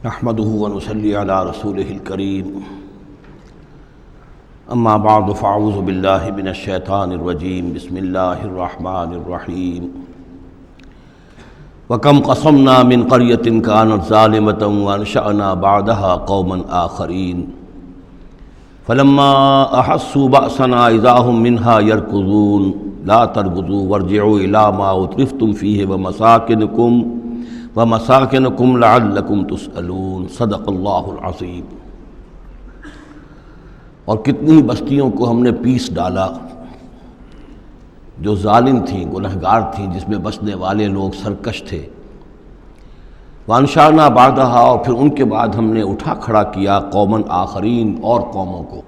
نحمده ونصلي على رسوله الكريم اما بعد فاعوذ بالله من الشیطان الرجیم بسم اللہ الرحمن الرحیم وَكَمْ قَصَمْنَا مِنْ قَرْيَةٍ كَانَتْ ظَالِمَةً وَأَنشَأْنَا بَعْدَهَا قَوْمًا آخَرِينَ فَلَمَّا أَحَسُّوا بَأْسَنَا إِذَا هُمْ مِنْهَا يَرْكُضُونَ لَا تَرْكُضُوا وَارْجِعُوا إِلَى مَا أُتْرِفْتُمْ فِيهِ وَمَسَاكِنُكُمْ لَعَلَّكُمْ تُسْأَلُونَ صدق اللہ العظیم۔ اور کتنی بستیوں کو ہم نے پیس ڈالا جو ظالم تھیں، گنہگار تھیں، جس میں بسنے والے لوگ سرکش تھے۔ وانشانا بعدہا، اور پھر ان کے بعد ہم نے اٹھا کھڑا کیا قومن آخرین، اور قوموں کو،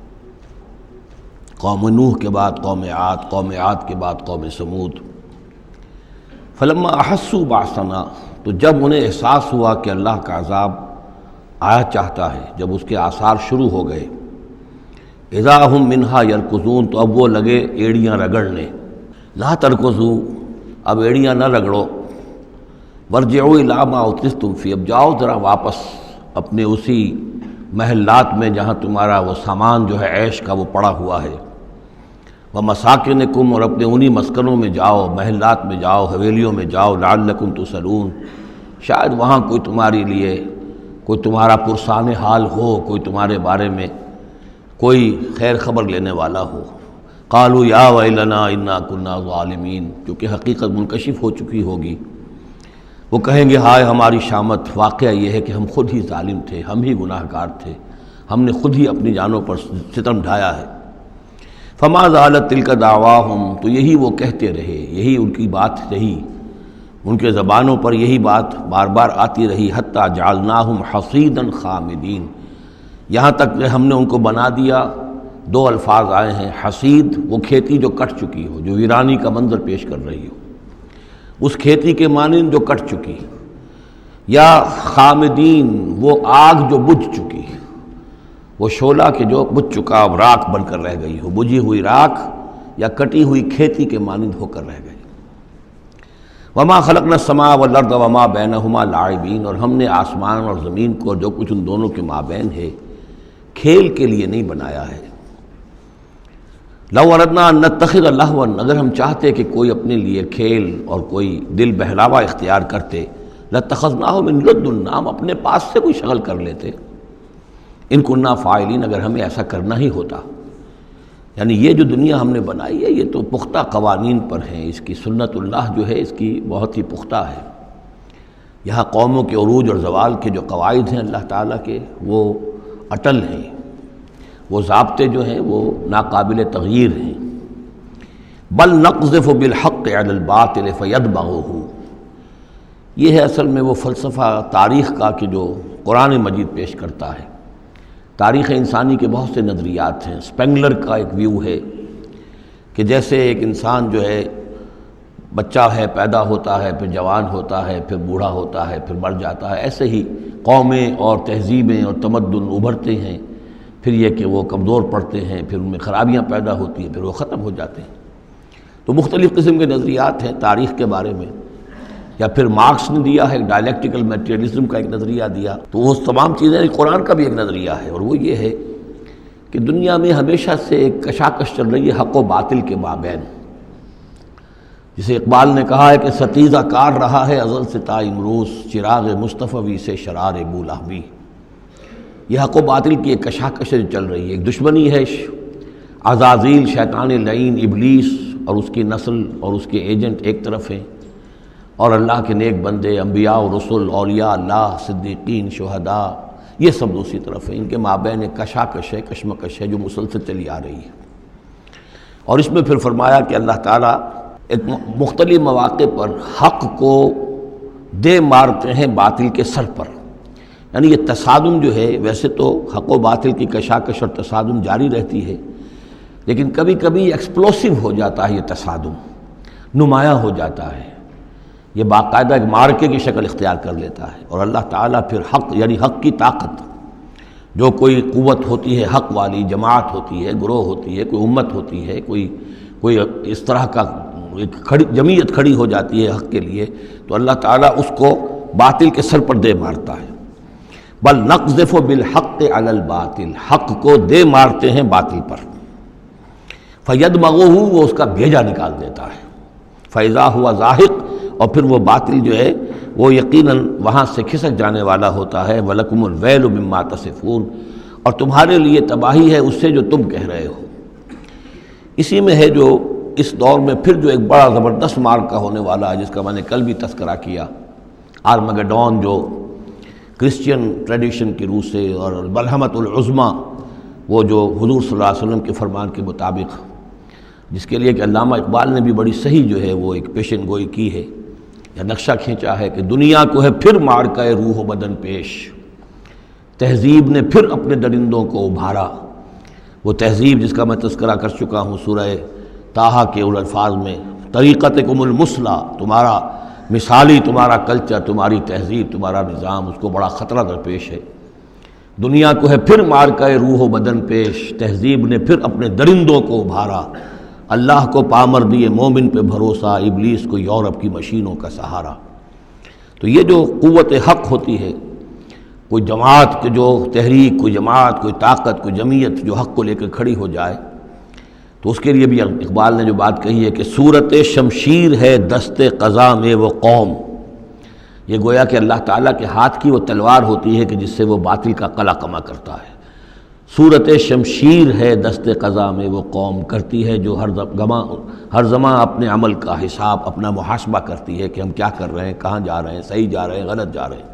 قوم نوح کے بعد قوم عاد، قوم عاد کے بعد قوم سمود۔ فلما احسوا باسنا، تو جب انہیں احساس ہوا کہ اللہ کا عذاب آیا چاہتا ہے، جب اس کے آثار شروع ہو گئے، اذا ہم منہا یرکضون، تو اب وہ لگے ایڑیاں رگڑنے۔ لا ترکضوا، اب ایڑیاں نہ رگڑو، وارجعوا الی ما اترفتم فی، اب جاؤ ذرا واپس اپنے اسی محلات میں جہاں تمہارا وہ سامان جو ہے عیش کا وہ پڑا ہوا ہے، ومساکنکم، اور اپنے انہی مسکنوں میں جاؤ، محلات میں جاؤ، حویلیوں میں جاؤ، لعلکم تسألون، شاید وہاں کوئی تمہارے لیے، کوئی تمہارا پرسان حال ہو، کوئی تمہارے بارے میں کوئی خیر خبر لینے والا ہو۔ قالوا یا ویلنا انا کنا ظالمین، کیونکہ حقیقت منکشف ہو چکی ہوگی، وہ کہیں گے ہائے ہماری شامت، واقعہ یہ ہے کہ ہم خود ہی ظالم تھے، ہم ہی گناہ گار تھے، ہم نے خود ہی اپنی جانوں پر ستم ڈھایا ہے۔ فما زالت تلک دعواہم، تو یہی وہ کہتے رہے، یہی ان کی بات رہی، ان کے زبانوں پر یہی بات بار بار آتی رہی، حتی جعلناہم حصیدا خامدین، یہاں تک کہ ہم نے ان کو بنا دیا۔ دو الفاظ آئے ہیں، حصید وہ کھیتی جو کٹ چکی ہو، جو ویرانی کا منظر پیش کر رہی ہو، اس کھیتی کے مانند جو کٹ چکی، یا خامدین وہ آگ جو بجھ چکی، وہ شعلہ کہ جو بجھ چکا اب راکھ بن کر رہ گئی ہو، بجھی ہوئی راکھ یا کٹی ہوئی کھیتی کے مانند ہو کر رہ گئی۔ وما خلقنا السماء والارض وما بینہما لاعبین، اور ہم نے آسمان اور زمین کو، جو کچھ ان دونوں کے مابین ہے، کھیل کے لیے نہیں بنایا ہے۔ لو اردنا ان نتخذ لہوا، اگر ہم چاہتے کہ کوئی اپنے لیے کھیل اور کوئی دل بہلاوا اختیار کرتے، لاتخذناہ من لدنا، ہم اپنے پاس سے کوئی شغل کر لیتے، ان کننا فاعلین، اگر ہمیں ایسا کرنا ہی ہوتا۔ یعنی یہ جو دنیا ہم نے بنائی ہے، یہ تو پختہ قوانین پر ہیں، اس کی سنت اللہ جو ہے اس کی بہت ہی پختہ ہے۔ یہاں قوموں کے عروج اور زوال کے جو قواعد ہیں اللہ تعالیٰ کے، وہ اٹل ہیں، وہ ضابطے جو ہیں وہ ناقابل تغییر ہیں۔ بل نقذف بالحق علی الباطل فیدمغہ، یہ ہے اصل میں وہ فلسفہ تاریخ کا کہ جو قرآن مجید پیش کرتا ہے۔ تاریخ انسانی کے بہت سے نظریات ہیں۔ اسپینگلر کا ایک ویو ہے کہ جیسے ایک انسان جو ہے بچہ ہے، پیدا ہوتا ہے، پھر جوان ہوتا ہے، پھر بوڑھا ہوتا ہے، پھر مر جاتا ہے، ایسے ہی قومیں اور تہذیبیں اور تمدن ابھرتے ہیں، پھر یہ کہ وہ کمزور پڑتے ہیں، پھر ان میں خرابیاں پیدا ہوتی ہیں، پھر وہ ختم ہو جاتے ہیں۔ تو مختلف قسم کے نظریات ہیں تاریخ کے بارے میں، یا پھر مارکس نے دیا ہے ڈائلیکٹیکل میٹیریلزم کا ایک نظریہ دیا، تو وہ تمام چیزیں قرآن کا بھی ایک نظریہ ہے، اور وہ یہ ہے کہ دنیا میں ہمیشہ سے ایک کشاکش چل رہی ہے حق و باطل کے مابین، جسے اقبال نے کہا ہے کہ ستیزہ کار رہا ہے ازل سے تا امروز، چراغ مصطفی سے شرار بولہبی۔ یہ حق و باطل کی ایک کشاکش چل رہی ہے، ایک دشمنی ہے، عزازیل شیطان لعین ابلیس اور اس کی نسل اور اس کے ایجنٹ ایک طرف ہیں، اور اللہ کے نیک بندے، انبیاء و رسل، اولیاء اللہ، صدیقین، شہداء، یہ سب دوسری طرف ہیں۔ ان کے مابین ایک کشاکش ہے، کشمکش ہے جو مسلسل چلی آ رہی ہے۔ اور اس میں پھر فرمایا کہ اللہ تعالیٰ ایک مختلف مواقع پر حق کو دے مارتے ہیں باطل کے سر پر۔ یعنی یہ تصادم جو ہے، ویسے تو حق و باطل کی کشاکش اور تصادم جاری رہتی ہے، لیکن کبھی کبھی ایکسپلوسیو ہو جاتا ہے، یہ تصادم نمایاں ہو جاتا ہے، یہ باقاعدہ ایک مارکے کی شکل اختیار کر لیتا ہے۔ اور اللہ تعالیٰ پھر حق، یعنی حق کی طاقت، جو کوئی قوت ہوتی ہے حق والی، جماعت ہوتی ہے، گروہ ہوتی ہے، کوئی امت ہوتی ہے، کوئی اس طرح کا ایک جمعیت کھڑی ہو جاتی ہے حق کے لیے، تو اللہ تعالیٰ اس کو باطل کے سر پر دے مارتا ہے۔ بل نقذف بالحق علی الباطل، حق کو دے مارتے ہیں باطل پر، فیدمغہ، وہ اس کا بھیجا نکال دیتا ہے، فاذا ہوا زاہق، اور پھر وہ باطل جو ہے وہ یقیناً وہاں سے کھسک جانے والا ہوتا ہے، وَلَكُمُ الْوَيْلُ مِمَّا تَصِفُونَ، اور تمہارے لیے تباہی ہے اس سے جو تم کہہ رہے ہو۔ اسی میں ہے جو اس دور میں پھر جو ایک بڑا زبردست معرکہ ہونے والا ہے، جس کا میں نے کل بھی تذکرہ کیا، آرمگڈون، جو کرسچین ٹریڈیشن کی روح سے، اور ملحمۃ العظمیٰ، وہ جو حضور صلی اللہ علیہ وسلم کے فرمان کے مطابق، جس کے لیے کہ علامہ اقبال نے بھی بڑی صحیح جو ہے وہ ایک پیشن گوئی کی ہے یا نقشہ کھینچا ہے کہ دنیا کو ہے پھر معرکہ روح و بدن پیش، تہذیب نے پھر اپنے درندوں کو ابھارا، وہ تہذیب جس کا میں تذکرہ کر چکا ہوں سورہ طٰہٰ کے ان الفاظ میں، طریقتکم المثلیٰ، تمہارا مثالی تمہارا کلچر، تمہاری تہذیب، تمہارا نظام، اس کو بڑا خطرہ درپیش ہے۔ دنیا کو ہے پھر معرکہ روح و بدن پیش، تہذیب نے پھر اپنے درندوں کو ابھارا، اللہ کو پامر دیے مومن پہ بھروسہ، ابلیس کو یورپ کی مشینوں کا سہارا۔ تو یہ جو قوت حق ہوتی ہے، کوئی جماعت کے جو تحریک، کوئی جماعت، کوئی طاقت، کوئی جمعیت جو حق کو لے کر کھڑی ہو جائے، تو اس کے لیے بھی اقبال نے جو بات کہی ہے کہ صورت شمشیر ہے دست قضا میں وہ قوم، یہ گویا کہ اللہ تعالیٰ کے ہاتھ کی وہ تلوار ہوتی ہے کہ جس سے وہ باطل کا قلع کما کرتا ہے۔ صورت شمشیر ہے دست قضا میں وہ قوم، کرتی ہے جو ہر زمان اپنے عمل کا حساب، اپنا محاسبہ کرتی ہے کہ ہم کیا کر رہے ہیں، کہاں جا رہے ہیں، صحیح جا رہے ہیں، غلط جا رہے ہیں۔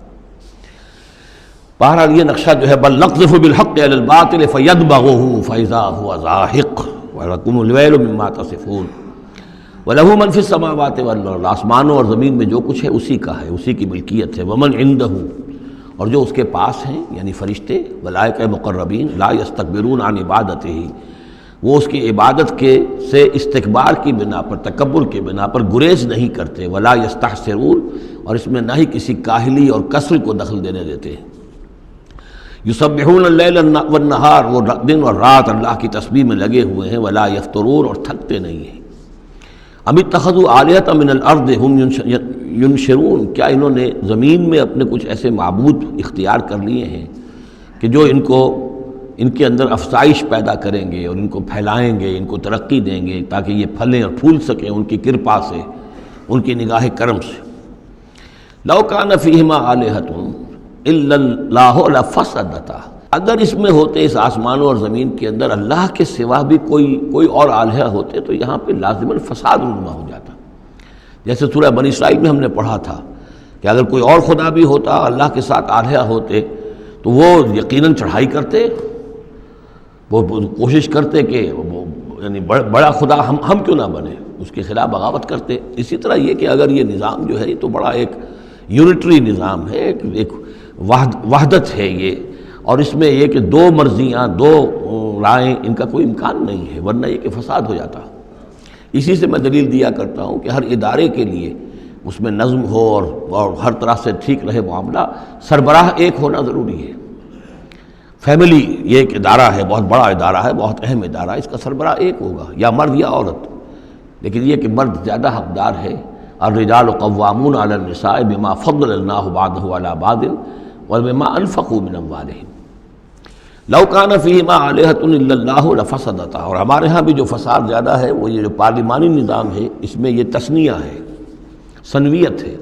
بہرحال یہ نقشہ جو ہے بل نقذف بالحق علی الباطل فیدمغہ فاذا ہوا زاہق وَلَكُمُ الْوَيْلُ مِمَّا تَصِفُونَ وَلَهُ مَنْ فِي السَّمَاوَاتِ وَالْأَرْضِ، آسمانوں اور زمین میں جو کچھ ہے اسی کا ہے، اسی کی ملکیت ہے۔ وَمَنْ عِندَهُ، اور جو اس کے پاس ہیں یعنی فرشتے، ملائکہ مقربین، لا يستكبرون عن عبادتہ، وہ اس کی عبادت کے سے استکبار کی بنا پر، تکبر کی بنا پر گریز نہیں کرتے، ولا يستحسرون، اور اس میں نہ ہی کسی کاہلی اور کسل کو دخل دینے دیتے ہیں۔ یسبحون اللیل والنہار، وہ دن اور رات اللہ کی تسبیح میں لگے ہوئے ہیں، ولا یفترون، اور تھکتے نہیں ہیں۔ ام اتخذوا آلہۃ من الارض ہم ینشرون، کیا انہوں نے زمین میں اپنے کچھ ایسے معبود اختیار کر لیے ہیں کہ جو ان کے اندر افزائش پیدا کریں گے اور ان کو پھیلائیں گے، ان کو ترقی دیں گے تاکہ یہ پھلیں اور پھول سکیں ان کی کرپا سے، ان کی نگاہ کرم سے۔ لو کان فیہما آلہۃ الا اللہ لفسدتا، اگر اس میں ہوتے، اس آسمانوں اور زمین کے اندر اللہ کے سوا بھی کوئی اور آلہہ ہوتے تو یہاں پہ لازماً فساد رونما ہو جاتا۔ جیسے سورہ بنی اسرائیل میں ہم نے پڑھا تھا کہ اگر کوئی اور خدا بھی ہوتا، اللہ کے ساتھ آلہہ ہوتے، تو وہ یقیناً چڑھائی کرتے، وہ کوشش کرتے کہ یعنی بڑا خدا ہم کیوں نہ بنے، اس کے خلاف بغاوت کرتے۔ اسی طرح یہ کہ اگر یہ نظام جو ہے یہ تو بڑا ایک یونٹری نظام ہے، ایک وحدت ہے یہ، اور اس میں یہ کہ دو مرضیاں، دو رائیں، ان کا کوئی امکان نہیں ہے، ورنہ یہ کہ فساد ہو جاتا۔ اسی سے میں دلیل دیا کرتا ہوں کہ ہر ادارے کے لیے اس میں نظم ہو اور ہر طرح سے ٹھیک رہے معاملہ، سربراہ ایک ہونا ضروری ہے۔ فیملی یہ ایک ادارہ ہے، بہت بڑا ادارہ ہے، بہت اہم ادارہ ہے، اس کا سربراہ ایک ہوگا، یا مرد یا عورت، لیکن یہ کہ مرد زیادہ حقدار ہے۔ الرجال قوامون علی النساء بما فضل اللہ بعضهم علی بعض وبما انفقوا من اموالهم لو کان فیہما آلہۃ الا اللہ لفسدتا۔ اور ہمارے ہاں بھی جو فساد زیادہ ہے وہ یہ جو پارلیمانی نظام ہے، اس میں یہ تثنیہ ہے، ثنویت ہے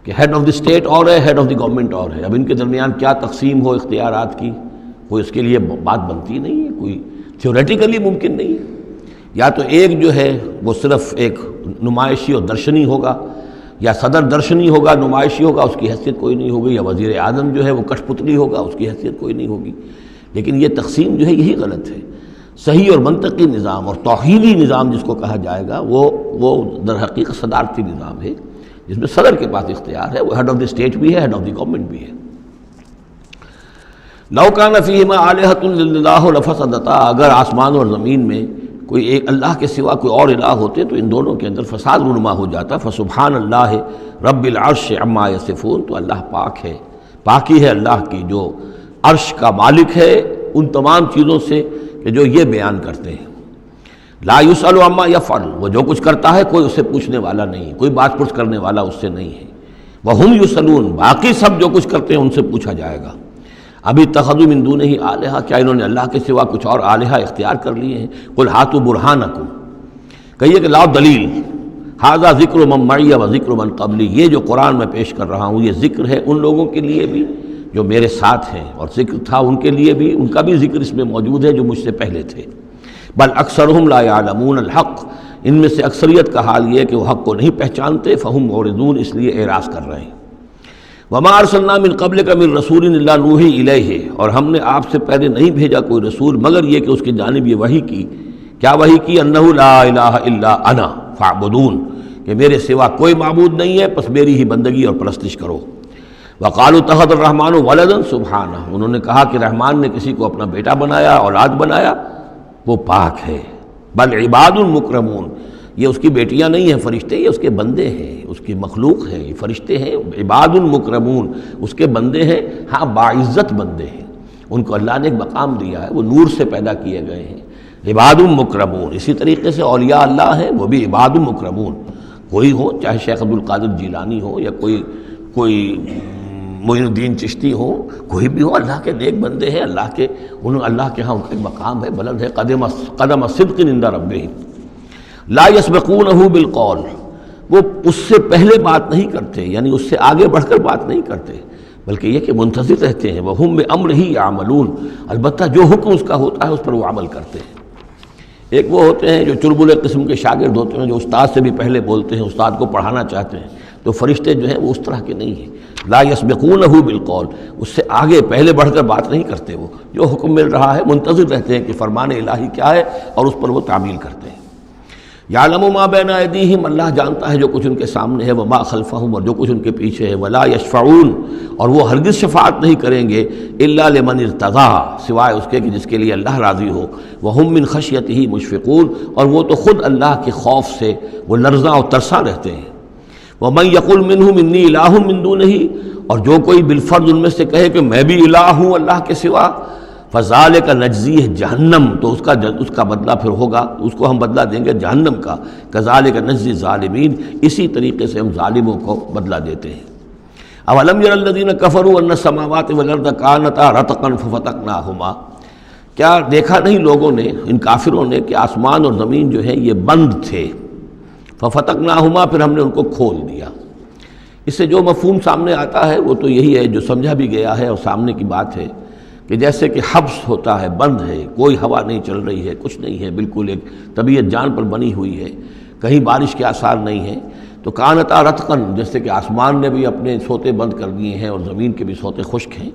کہ ہیڈ آف دی اسٹیٹ اور ہے، ہیڈ آف دی گورنمنٹ اور ہے۔ اب ان کے درمیان کیا تقسیم ہو اختیارات کی، کوئی اس کے لیے بات بنتی نہیں ہے، کوئی تھیوریٹیکلی ممکن نہیں ہے۔ یا تو ایک جو ہے وہ صرف ایک نمائشی اور درشنی ہوگا، یا صدر درشنی ہوگا، نمائشی ہوگا، اس کی حیثیت کوئی نہیں ہوگی، یا وزیر اعظم جو ہے وہ کٹھ پتلی ہوگا، اس کی حیثیت کوئی نہیں ہوگی۔ لیکن یہ تقسیم جو ہے یہی غلط ہے۔ صحیح اور منطقی نظام اور توحیدی نظام جس کو کہا جائے گا وہ در حقیقت صدارتی نظام ہے، جس میں صدر کے پاس اختیار ہے، وہ ہیڈ آف دی اسٹیٹ بھی ہے، ہیڈ آف دی گورنمنٹ بھی ہے۔ لو کان فیہما آلہۃ الا اللہ لفسدتا، اگر آسمان اور زمین میں کوئی ایک اللہ کے سوا کوئی اور الہ ہوتے تو ان دونوں کے اندر فساد رونما ہو جاتا۔ فسبحان اللہ رب العرش عما یصفون، تو اللہ پاک ہے، پاکی ہے اللہ کی جو عرش کا مالک ہے ان تمام چیزوں سے کہ جو یہ بیان کرتے ہیں۔ لا یسأل عما یفعل، وہ جو کچھ کرتا ہے کوئی اسے پوچھنے والا نہیں، کوئی بات پرس کرنے والا اس سے نہیں ہے۔ وہم یسألون، باقی سب جو کچھ کرتے ہیں ان سے پوچھا جائے گا۔ ابھی اتخذوا من دونہ آلہہ، کیا انہوں نے اللہ کے سوا کچھ اور آلہہ اختیار کر لیے ہیں؟ قل ہاتوا برہانکم، کہیے کہ لاؤ دلیل۔ ھذا ذکر من معی و ذکر من قبلی، یہ جو قرآن میں پیش کر رہا ہوں یہ ذکر ہے ان لوگوں کے لیے بھی جو میرے ساتھ ہیں، اور ذکر تھا ان کے لیے بھی، ان کا بھی ذکر اس میں موجود ہے جو مجھ سے پہلے تھے۔ بل اکثرہم لا یعلمون الحق، ان میں سے اکثریت کا حال یہ ہے کہ وہ حق کو نہیں پہچانتے، فہم معرضون، اس لیے اعراض کر رہے ہیں۔ وما ارسلنا من قبلک من رسول الا نوحی الیہ، اور ہم نے آپ سے پہلے نہیں بھیجا کوئی رسول مگر یہ کہ اس کی جانب یہ وحی کی، کیا وحی کی؟ انہ لا الہ الا انا فاعبدون، کہ میرے سوا کوئی معبود نہیں ہے پس میری ہی بندگی اور پرستش کرو۔ وقالوا اتخذ الرحمن ولدا سبحانہ، انہوں نے کہا کہ رحمان نے کسی کو اپنا بیٹا بنایا، اولاد بنایا، وہ پاک ہے۔ بل عباد مکرمون، یہ اس کی بیٹیاں نہیں ہیں فرشتے، یہ اس کے بندے ہیں، اس کی مخلوق ہیں، یہ فرشتے ہیں، عباد مکرمون، اس کے بندے ہیں، ہاں باعزت بندے ہیں، ان کو اللہ نے ایک مقام دیا ہے، وہ نور سے پیدا کیے گئے ہیں، عباد مکرمون۔ اسی طریقے سے اولیاء اللہ ہیں، وہ بھی عباد مکرمون، کوئی ہو، چاہے شیخ عبد القادر جیلانی ہو یا کوئی معین الدین چشتی ہو، کوئی بھی ہو، اللہ کے نیک بندے ہیں، اللہ کے ہاں ان کا ایک مقام ہے، بلند ہے، قدم صدق عند ربہم لا یسبقونہ بالقول، وہ اس سے پہلے بات نہیں کرتے، یعنی اس سے آگے بڑھ کر بات نہیں کرتے، بلکہ یہ کہ منتظر رہتے ہیں، وہم بامرہ یعملون، البتہ جو حکم اس کا ہوتا ہے اس پر وہ عمل کرتے ہیں۔ ایک وہ ہوتے ہیں جو چربلے قسم کے شاگرد ہوتے ہیں، جو استاد سے بھی پہلے بولتے ہیں، استاد کو پڑھانا چاہتے ہیں، تو فرشتے جو ہیں وہ اس طرح کے نہیں ہیں، لا یسبقونہ بالقول، اس سے آگے پہلے بڑھ کر بات نہیں کرتے، وہ جو حکم مل رہا ہے منتظر رہتے ہیں کہ فرمان الہی کیا ہے اور اس پر وہ تعمیل کرتے ہیں۔ یعلم ما بین ایدیہم، اللہ جانتا ہے جو کچھ ان کے سامنے ہے، وما خلفہم، اور جو کچھ ان کے پیچھے ہے، ولا یشفعون، اور وہ ہرگز شفاعت نہیں کریں گے، الا لمن ارتضی، سوائے اس کے کہ جس کے لیے اللہ راضی ہو، وہم من خشیتہ مشفقون، اور وہ تو خود اللہ کے خوف سے وہ لرزاں اور ترساں رہتے ہیں۔ ومن یقل منہم انی الہ من دونہ، اور جو کوئی بالفرض ان میں سے کہے کہ میں بھی الہ ہوں اللہ کے سوا، فذالک نجزیہ جہنم، تو اس کا بدلہ پھر ہوگا، اس کو ہم بدلہ دیں گے جہنم کا، کذالک نجزی الظالمین، اسی طریقے سے ہم ظالموں کو بدلہ دیتے ہیں۔ اولم یر الذین کفروا ان السماوات والارض کانتا رتقا ففتقناہما، کیا دیکھا نہیں لوگوں نے، ان کافروں نے، کہ آسمان اور زمین جو ہیں یہ بند تھے، ففتقناہما، پھر ہم نے ان کو کھول دیا۔ اس سے جو مفہوم سامنے آتا ہے وہ تو یہی ہے جو سمجھا بھی گیا ہے اور سامنے کی بات ہے، کہ جیسے کہ حبس ہوتا ہے، بند ہے، کوئی ہوا نہیں چل رہی ہے، کچھ نہیں ہے، بالکل ایک طبیعت جان پر بنی ہوئی ہے، کہیں بارش کے آثار نہیں ہیں، تو کانتا رتقن، جیسے کہ آسمان نے بھی اپنے سوتے بند کر دیے ہیں اور زمین کے بھی سوتے خشک ہیں،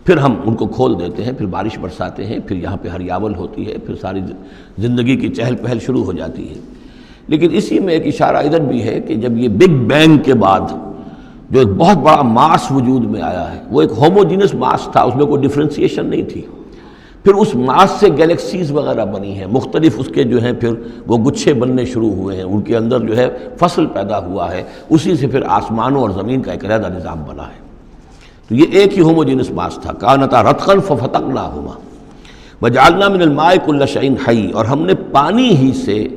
پھر ہم ان کو کھول دیتے ہیں، پھر بارش برساتے ہیں، پھر یہاں پہ ہریاول ہوتی ہے، پھر ساری زندگی کی چہل پہل شروع ہو جاتی ہے۔ لیکن اسی میں ایک اشارہ ادھر بھی ہے کہ جب یہ بگ بینگ کے بعد جو ایک بہت بڑا ماس وجود میں آیا ہے، وہ ایک ہوموجینس ماس تھا، اس میں کوئی ڈفرینسیشن نہیں تھی، پھر اس ماس سے گیلیکسیز وغیرہ بنی ہیں، مختلف اس کے جو ہیں پھر وہ گچھے بننے شروع ہوئے ہیں، ان کے اندر جو ہے فصل پیدا ہوا ہے، اسی سے پھر آسمانوں اور زمین کا ایک علیحدہ نظام بنا ہے۔ تو یہ ایک ہی ہوموجینس ماس تھا، کانتا رتقا ففتقناہما وجعلنا من الماء کل شیء حی، اور ہم نے پانی ہی سے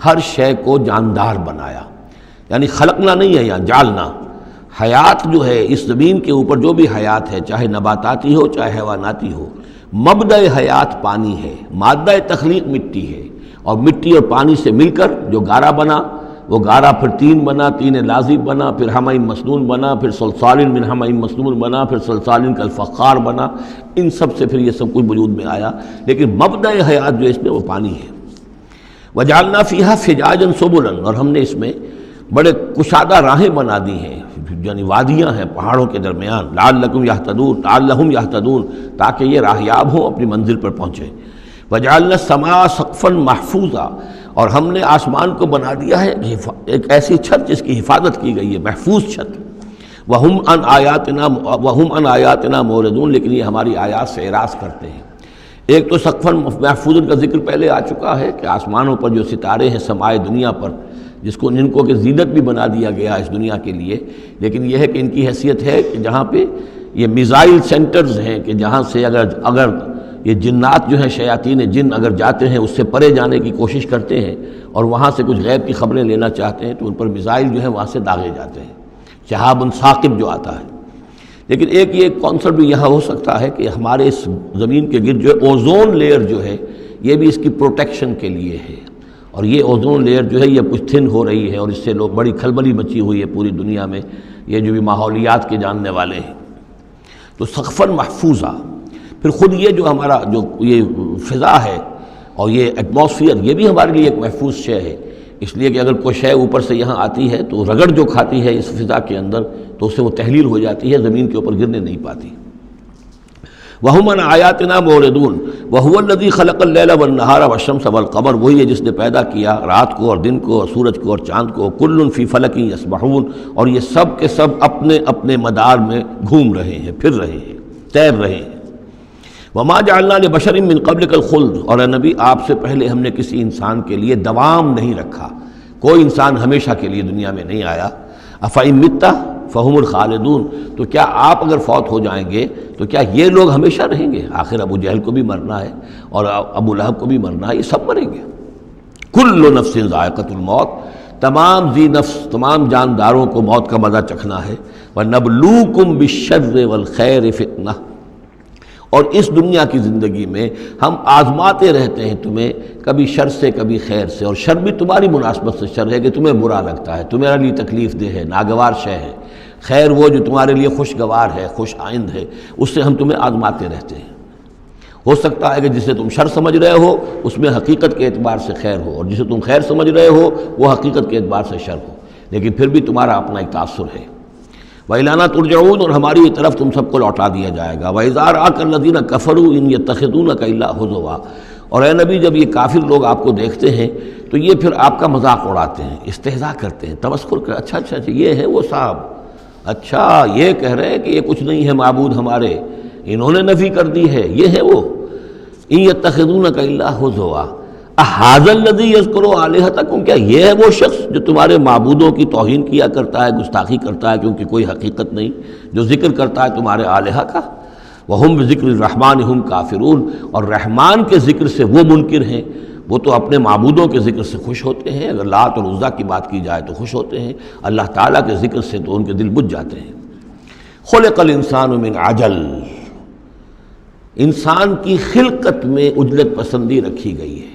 ہر شے کو جاندار بنایا، یعنی خلقنا نہیں ہے یہاں، جعلنا، حیات جو ہے اس زمین کے اوپر جو بھی حیات ہے، چاہے نباتاتی ہو چاہے حیواناتی ہو، مبدأ حیات پانی ہے، مادہ تخلیق مٹی ہے، اور مٹی اور پانی سے مل کر جو گارا بنا، وہ گارا پھر تین بنا، تین لازب بنا، پھر حمأ مسنون بنا، پھر صلصال من حمأ مسنون بنا، پھر صلصال کالفخار بنا، ان سب سے پھر یہ سب کچھ وجود میں آیا، لیکن مبدأ حیات جو اس میں وہ پانی ہے۔ وجعلنا فیہا فجاجا سبلا، اور ہم نے اس میں بڑے کشادہ راہیں بنا دی ہیں، یعنی وادیاں ہیں پہاڑوں کے درمیان، لعلکم یہتدون، لعلہم یہتدون، تاکہ یہ راہیاب ہوں اپنی منزل پر پہنچے۔ وجعلنا السماء سقفا محفوظا، اور ہم نے آسمان کو بنا دیا ہے ایک ایسی چھت جس کی حفاظت کی گئی ہے، محفوظ چھت۔ وہم عن آیاتنا معرضون، لیکن یہ ہماری آیات سے اعراض کرتے ہیں۔ ایک تو سقفا محفوظ کا ذکر پہلے آ چکا ہے کہ آسمانوں پر جو ستارے ہیں سمائے دنیا پر، جن کو کہ زینت بھی بنا دیا گیا اس دنیا کے لیے، لیکن یہ ہے کہ ان کی حیثیت ہے کہ جہاں پہ یہ میزائل سینٹرز ہیں، کہ جہاں سے اگر یہ جنات جو ہیں، شیاطین جن اگر جاتے ہیں اس سے پرے جانے کی کوشش کرتے ہیں اور وہاں سے کچھ غیب کی خبریں لینا چاہتے ہیں تو ان پر میزائل جو ہیں وہاں سے داغے جاتے ہیں، شہاب ثاقب جو آتا ہے۔ لیکن ایک یہ کانسیپٹ بھی یہاں ہو سکتا ہے کہ ہمارے اس زمین کے گرد جو ہے اوزون لیئر جو ہے یہ بھی اس کی پروٹیکشن کے لیے ہے، اور یہ اوزون لیئر جو ہے یہ کچھ تھن ہو رہی ہے، اور اس سے لوگ بڑی کھلبلی مچی ہوئی ہے پوری دنیا میں، یہ جو بھی ماحولیات کے جاننے والے ہیں۔ تو سقفاً محفوظہ، پھر خود یہ جو ہمارا جو یہ فضا ہے اور یہ ایٹماسفیئر، یہ بھی ہمارے لیے ایک محفوظ شے ہے، اس لیے کہ اگر کوئی شے اوپر سے یہاں آتی ہے تو رگڑ جو کھاتی ہے اس فضا کے اندر تو اس سے وہ تحلیل ہو جاتی ہے، زمین کے اوپر گرنے نہیں پاتی۔ وَهُمْ عَنْ آیَاتِنَا مُعْرِضُونَ وَهُوَ الَّذِي خَلَقَ اللَّيْلَ وَالنَّهَارَ وَالشَّمْسَ وَالْقَمَرَ، وہی ہے جس نے پیدا کیا رات کو اور دن کو اور سورج کو اور چاند کو، كُلٌّ فِي فَلَكٍ يَسْبَحُونَ، اور یہ سب کے سب اپنے اپنے مدار میں گھوم رہے ہیں، پھر رہے ہیں، تیر رہے ہیں۔ وَمَا جَعَلْنَا لِبَشَرٍ مِّن قَبْلِكَ الْخُلْدَ، اور اے نبی آپ سے پہلے ہم نے کسی انسان کے لیے دوام نہیں رکھا، کوئی انسان ہمیشہ کے لیے دنیا میں نہیں آیا۔ أَفَإِن مِتَّ فَهُمُ الْخَالِدُونَ، تو کیا آپ اگر فوت ہو جائیں گے تو کیا یہ لوگ ہمیشہ رہیں گے؟ آخر ابو جہل کو بھی مرنا ہے اور ابو لہب کو بھی مرنا ہے، یہ سب مریں گے۔ كُلُّ نَفْسٍ ذائقۃ الموت، تمام ذی نفس، تمام جانداروں کو موت کا مزہ چکھنا ہے۔ وَنَبْلُوكُمْ بِالشَّرِّ وَالْخَيْرِ فِتْنَةً، اور اس دنیا کی زندگی میں ہم آزماتے رہتے ہیں تمہیں، کبھی شر سے کبھی خیر سے، اور شر بھی تمہاری مناسبت سے شر ہے کہ تمہیں برا لگتا ہے، تمہارے لیے تکلیف دہ ہے، ناگوار شے ہے، خیر وہ جو تمہارے لیے خوشگوار ہے، خوش آئند ہے، اس سے ہم تمہیں آزماتے رہتے ہیں۔ ہو سکتا ہے کہ جسے تم شر سمجھ رہے ہو اس میں حقیقت کے اعتبار سے خیر ہو، اور جسے تم خیر سمجھ رہے ہو وہ حقیقت کے اعتبار سے شر ہو، لیکن پھر بھی تمہارا اپنا ایک تاثر ہے۔ وَإِلَيْنَا تُرْجَعُونَ، اور ہماری طرف تم سب کو لوٹا دیا جائے گا۔ وَإِذَا رَآكَ الَّذِينَ كَفَرُوا إِن يَتَّخِذُونَكَ إِلَّا هُزُوًا، اور اے نبی جب یہ کافر لوگ آپ کو دیکھتے ہیں تو یہ پھر آپ کا مذاق اڑاتے ہیں، استہزاء کرتے ہیں، تمسخر کرتے ہیں، اچھا یہ ہے وہ صاحب، اچھا یہ کہہ رہے ہیں کہ یہ کچھ نہیں ہے معبود ہمارے، انہوں نے نفی کر دی ہے، یہ ہے وہ۔ إِن يَتَّخِذُونَكَ إِلَّا هُزُوًا أَهَٰذَا الَّذِي يَذْكُرُ آلِهَتَكُمْ، کیا یہ ہے وہ شخص جو تمہارے معبودوں کی توہین کیا کرتا ہے، گستاخی کرتا ہے کیونکہ کوئی حقیقت نہیں، جو ذکر کرتا ہے تمہارے آلہہ کا۔ وَهُمْ بِذِكْرِ الرَّحْمَٰنِ هُمْ كَافِرُونَ، اور رحمان کے ذکر سے وہ منکر ہیں، وہ تو اپنے معبودوں کے ذکر سے خوش ہوتے ہیں، اگر لات اور عزیٰ کی بات کی جائے تو خوش ہوتے ہیں، اللہ تعالیٰ کے ذکر سے تو ان کے دل بجھ جاتے ہیں۔ خُلِقَ الْإِنسَانُ مِنْ عَجَلٍ، انسان کی خلقت میں عجلت پسندی رکھی گئی ہے۔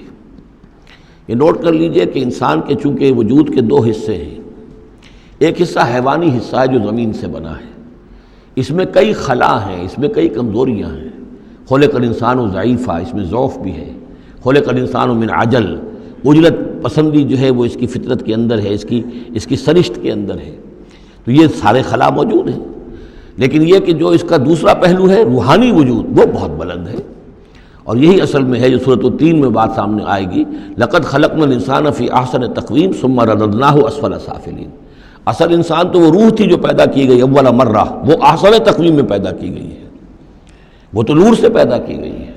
یہ نوٹ کر لیجئے کہ انسان کے چونکہ وجود کے دو حصے ہیں، ایک حصہ حیوانی حصہ ہے جو زمین سے بنا ہے، اس میں کئی خلا ہیں، اس میں کئی کمزوریاں ہیں۔ خلق الانسان ضعیفہ، اس میں ضعف بھی ہے۔ خلق الانسان من عجل، عجلت پسندی جو ہے وہ اس کی فطرت کے اندر ہے، اس کی سرشت کے اندر ہے، تو یہ سارے خلا موجود ہیں۔ لیکن یہ کہ جو اس کا دوسرا پہلو ہے روحانی وجود، وہ بہت بلند ہے، اور یہی اصل میں ہے جو سورۃ التین میں بات سامنے آئے گی، لقد خلقنا الانسان فی احسن تقویم ثم رددناہ اسفل سافلین۔ اصل انسان تو وہ روح تھی جو پیدا کی گئی اول مرہ، وہ احسن تقویم میں پیدا کی گئی ہے، وہ تو نور سے پیدا کی گئی ہے،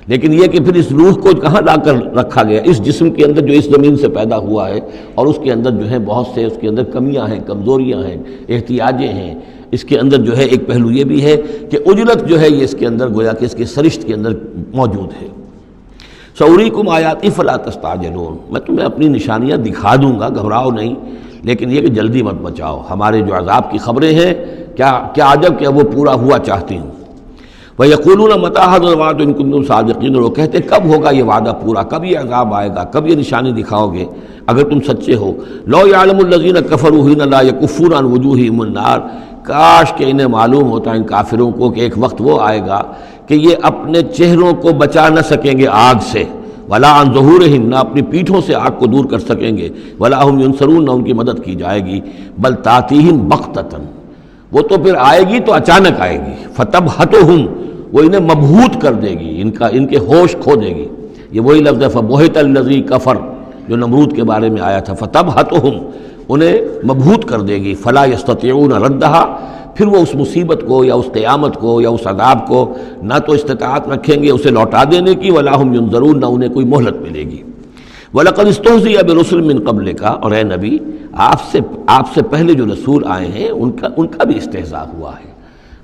لیکن یہ کہ پھر اس روح کو کہاں لا کر رکھا گیا، اس جسم کے اندر جو اس زمین سے پیدا ہوا ہے، اور اس کے اندر جو ہے بہت سے اس کے اندر کمیاں ہیں، کمزوریاں ہیں، احتیاجیں ہیں۔ اس کے اندر جو ہے ایک پہلو یہ بھی ہے کہ عجلت جو ہے یہ اس کے اندر گویا کہ اس کے سرشت کے اندر موجود ہے۔ سأریکم آیاتی فلا تستعجلون، میں تمہیں اپنی نشانیاں دکھا دوں گا، گھبراؤ نہیں، لیکن یہ کہ جلدی مت بچاؤ، ہمارے جو عذاب کی خبریں ہیں کیا عجب کہ وہ پورا ہوا چاہتی ہوں۔ وَيَقُولُونَ مَتَىٰ هَٰذَا الْوَعْدُ إِن كُنتُمْ صَادِقِينَ، اور وہ کہتے کب ہوگا یہ وعدہ پورا، کب یہ عذاب آئے گا، کب یہ نشانی دکھاؤ گے اگر تم سچے ہو۔ لَوْ يَعْلَمُ الَّذِينَ كَفَرُوا حِينَ لَا يَكُفُّونَ عَنْ وُجُوهِهِمُ النَّارَ، کاش کہ انہیں معلوم ہوتا ان کافروں کو کہ ایک وقت وہ آئے گا کہ یہ اپنے چہروں کو بچا نہ سکیں گے آگ سے، وَلَا عَنْ ظُهُورِهِمْ، نہ اپنی پیٹھوں سے آگ کو دور کر سکیں گے، وَلَا هُمْ يُنصَرُونَ، نہ ان کی مدد کی جائے گی، بل تَأْتِيهِمْ بَغْتَةً، وہ تو پھر آئے گی تو اچانک آئے گی، فَتَبْهَتُهُمْ، وہ انہیں مبہوت کر دے گی، ان کے ہوش کھو دے گی۔ یہ وہی لفظ ہے فَبُہِتَ الَّذِي كَفَرَ جو نمرود کے بارے میں آیا تھا، فَتَبْهَتُهُمْ، انہیں مبہوت کر دے گی، فَلَا يَسْتَطِيعُونَ رَدَّهَا، پھر وہ اس مصیبت کو یا اس قیامت کو یا اس عذاب کو نہ تو استطاعت رکھیں گے اسے لوٹا دینے کی، وَلَا هُمْ يُنظَرُونَ، نہ انہیں کوئی مہلت ملے گی۔ وَلَقَدِ اسْتُهْزِئَ بِرُسُلٍ مِّن قَبْلِكَ، اور اے نبی آپ سے پہلے جو رسول آئے ہیں ان کا بھی استہزاء ہوا ہے،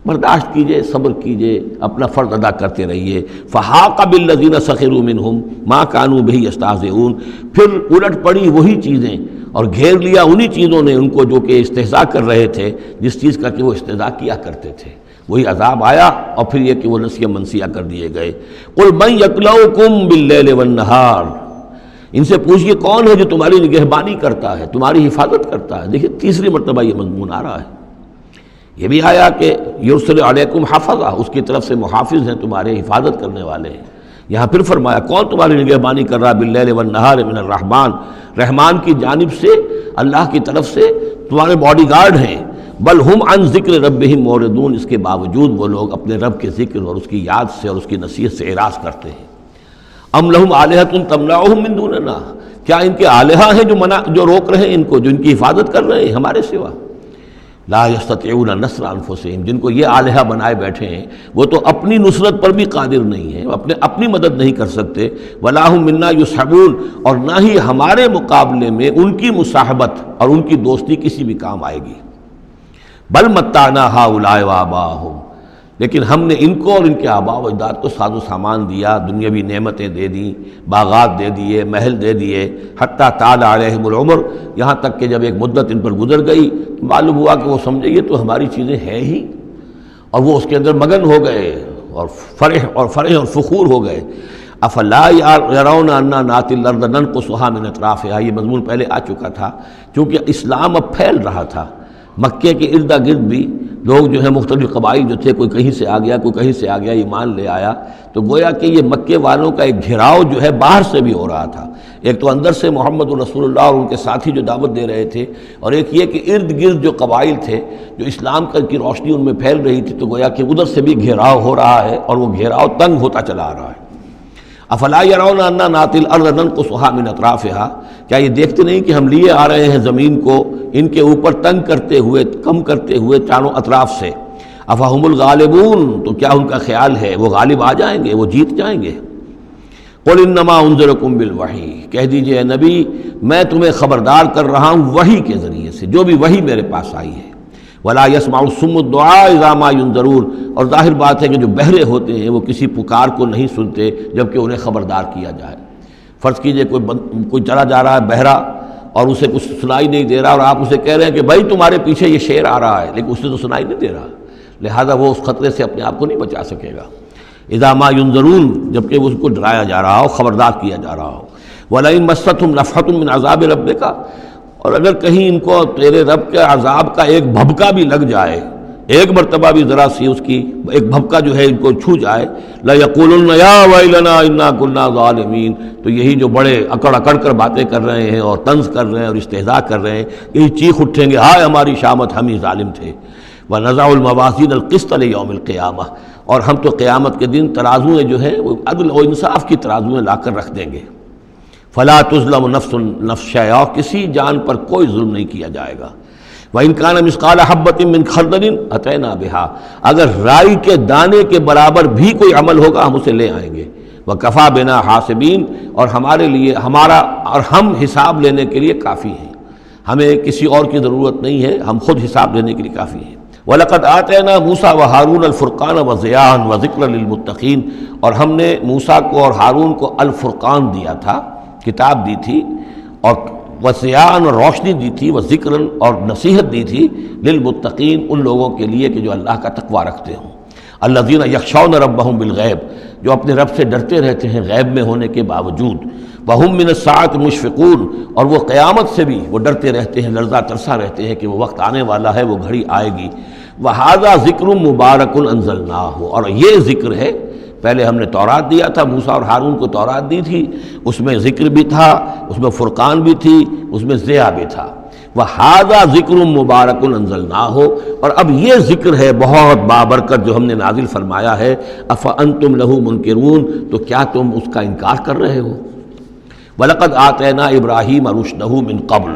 برداشت کیجئے، صبر کیجئے، اپنا فرض ادا کرتے رہیے۔ فَحَاقَ بِالَّذِينَ سَخِرُوا مِنْهُمْ مَا كَانُوا بِهِ يَسْتَهْزِئُونَ، پھر الٹ پڑی وہی چیزیں اور گھیر لیا انہی چیزوں نے ان کو جو کہ استہزاء کر رہے تھے، جس چیز کا کہ وہ استہزاء کیا کرتے تھے، وہی عذاب آیا اور پھر یہ کہ وہ نسیہ منسیہ کر دیے گئے۔ قل من یکلؤکم باللیل والنہار، ان سے پوچھئے کون ہے جو تمہاری نگہبانی کرتا ہے، تمہاری حفاظت کرتا ہے۔ دیکھیے تیسری مرتبہ یہ مضمون آ رہا ہے۔ یہ بھی آیا کہ یرسل علیکم حفظہ، اس کی طرف سے محافظ ہیں، تمہارے حفاظت کرنے والے ہیں۔ یہاں پھر فرمایا کون تمہاری نگہبانی کر رہا، باللیل والنہار من الرحمن، رحمان کی جانب سے، اللہ کی طرف سے تمہارے باڈی گارڈ ہیں۔ بل ہم عن ذکر ربہم معرضون، اس کے باوجود وہ لوگ اپنے رب کے ذکر اور اس کی یاد سے اور اس کی نصیحت سے اعراض کرتے ہیں۔ ام لہم آلہۃ تمنعہم من دوننا، کیا ان کے آلہہ ہیں جو روک رہے ہیں ان کو، جو ان کی حفاظت کر رہے ہیں ہمارے سوا؟ لا یستطیعون نصر انفسہم، جن کو یہ آلہہ بنائے بیٹھے ہیں وہ تو اپنی نصرت پر بھی قادر نہیں ہیں، اپنی مدد نہیں کر سکتے۔ ولا ہم منا یصحبون، اور نہ ہی ہمارے مقابلے میں ان کی مصاحبت اور ان کی دوستی کسی بھی کام آئے گی۔ بل متعنا ہؤلاء وآباءہم، لیکن ہم نے ان کو اور ان کے آباء و اجداد کو ساز و سامان دیا، دنیاوی نعمتیں دے دیں، باغات دے دیے، محل دے دیے، حتیٰ طال علیہم العمر، یہاں تک کہ جب ایک مدت ان پر گزر گئی معلوم ہوا کہ وہ سمجھے یہ تو ہماری چیزیں ہیں ہی، اور وہ اس کے اندر مگن ہو گئے اور فرح اور فخور ہو گئے۔ افلا یرون انا ناتی الارض ننقصها من اطرافها، یہ مضمون پہلے آ چکا تھا، چونکہ اسلام اب پھیل رہا تھا، مکے کے ارد گرد بھی لوگ جو ہیں مختلف قبائل جو تھے، کوئی کہیں سے آ گیا، کوئی کہیں سے آ گیا، ایمان لے آیا، تو گویا کہ یہ مکے والوں کا ایک گھیراؤ جو ہے باہر سے بھی ہو رہا تھا۔ ایک تو اندر سے محمد رسول اللہ اور ان کے ساتھی جو دعوت دے رہے تھے، اور ایک یہ کہ ارد گرد جو قبائل تھے جو اسلام کی روشنی ان میں پھیل رہی تھی، تو گویا کہ ادھر سے بھی گھیراؤ ہو رہا ہے اور وہ گھیراؤ تنگ ہوتا چلا آ رہا ہے۔ افلا یرون انا ناتی الارض ننقصها من اطرافها، کیا یہ دیکھتے نہیں کہ ہم لیے آ رہے ہیں زمین کو ان کے اوپر تنگ کرتے ہوئے، کم کرتے ہوئے چاروں اطراف سے۔ افہم الغالبون، تو کیا ان کا خیال ہے وہ غالب آ جائیں گے، وہ جیت جائیں گے؟ قل انما انذرکم بالوحی، کہہ دیجئے اے نبی میں تمہیں خبردار کر رہا ہوں وحی کے ذریعے سے، جو بھی وحی میرے پاس آئی ہے۔ ولا يسمع الصم الدعاء اذا ما ينذرون، اور ظاہر بات ہے کہ جو بہرے ہوتے ہیں وہ کسی پکار کو نہیں سنتے جبکہ انہیں خبردار کیا جائے۔ فرض کیجئے کوئی چلا جا رہا ہے بہرا اور اسے کچھ سنائی نہیں دے رہا، اور آپ اسے کہہ رہے ہیں کہ بھائی تمہارے پیچھے یہ شیر آ رہا ہے، لیکن اسے تو سنائی نہیں دے رہا، لہذا وہ اس خطرے سے اپنے آپ کو نہیں بچا سکے گا۔ اذا ما ينذرون، جبکہ اس کو ڈرایا جا رہا ہو، خبردار کیا جا رہا ہو۔ ولئن مستهم نفحة من عذاب ربک، اور اگر کہیں ان کو تیرے رب کے عذاب کا ایک بھبکا بھی لگ جائے، ایک مرتبہ بھی ذرا سی اس کی ایک بھبکا جو ہے ان کو چھو جائے، لَيَقُولُنَّ يَا وَيْلَنَا إِنَّا كُنَّا ظَالِمِينَ، تو یہی جو بڑے اکڑ اکڑ کر باتیں کر رہے ہیں اور طنز کر رہے ہیں اور استہزاء کر رہے ہیں، یہی چیخ اٹھیں گے ہائے ہماری شامت، ہم ہی ظالم تھے۔ وَنَضَعُ الْمَوَازِينَ الْقِسْطَ لِيَوْمِ الْقِيَامَةِ، اور ہم تو قیامت کے دن ترازویں جو ہیں وہ عدل و انصاف کی ترازویں لا کر رکھ دیں گے۔ فلا تظلم نفس نفس شیئا، کسی جان پر کوئی ظلم نہیں کیا جائے گا۔ وَإِنْ كَانَ مِثْقَالَ حَبَّةٍ مِّنْ خَرْدَلٍ أَتَيْنَا بِهَا، اگر رائی کے دانے کے برابر بھی کوئی عمل ہوگا ہم اسے لے آئیں گے۔ وَكَفَى بِنَا حَاسِبِينَ، اور ہمارے لیے ہم حساب لینے کے لیے کافی ہیں، ہمیں کسی اور کی ضرورت نہیں ہے، ہم خود حساب لینے کے لیے کافی ہیں۔ وَلَقَدْ آتَيْنَا مُوسَىٰ وَهَارُونَ الْفُرْقَانَ وَضِيَاءً وَذِكْرًا لِلْمُتَّقِينَ، اور ہم نے موسیٰ کو اور ہارون کو الفرقان دیا تھا، کتاب دی تھی، اور وضیاءً اور روشنی دی تھی، وذکراً اور نصیحت دی تھی، للمتقین ان لوگوں کے لیے کہ جو اللہ کا تقوی رکھتے ہوں۔ الذین یخشون ربہم بالغیب، جو اپنے رب سے ڈرتے رہتے ہیں غیب میں ہونے کے باوجود۔ وہم من الساعۃ مشفقون، اور وہ قیامت سے بھی وہ ڈرتے رہتے ہیں، لرزہ ترسا رہتے ہیں کہ وہ وقت آنے والا ہے، وہ گھڑی آئے گی۔ وہذا ذکر مبارک انزلناہ، اور یہ ذکر ہے، پہلے ہم نے تورات دیا تھا، موسیٰ اور ہارون کو تورات دی تھی، اس میں ذکر بھی تھا، اس میں فرقان بھی تھی، اس میں ضیاء بھی تھا۔ وَهَذَا ذِكْرٌ مُبَارَكٌ أَنزَلْنَاهُ، اور اب یہ ذکر ہے بہت بابرکت جو ہم نے نازل فرمایا ہے۔ أَفَأَنْتُمْ لَهُ مُنْكِرُونَ، تو کیا تم اس کا انکار کر رہے ہو؟ وَلَقَدْ آتَيْنَا إِبْرَاهِيمَ رُشْدَهُ مِنْ قَبْلُ،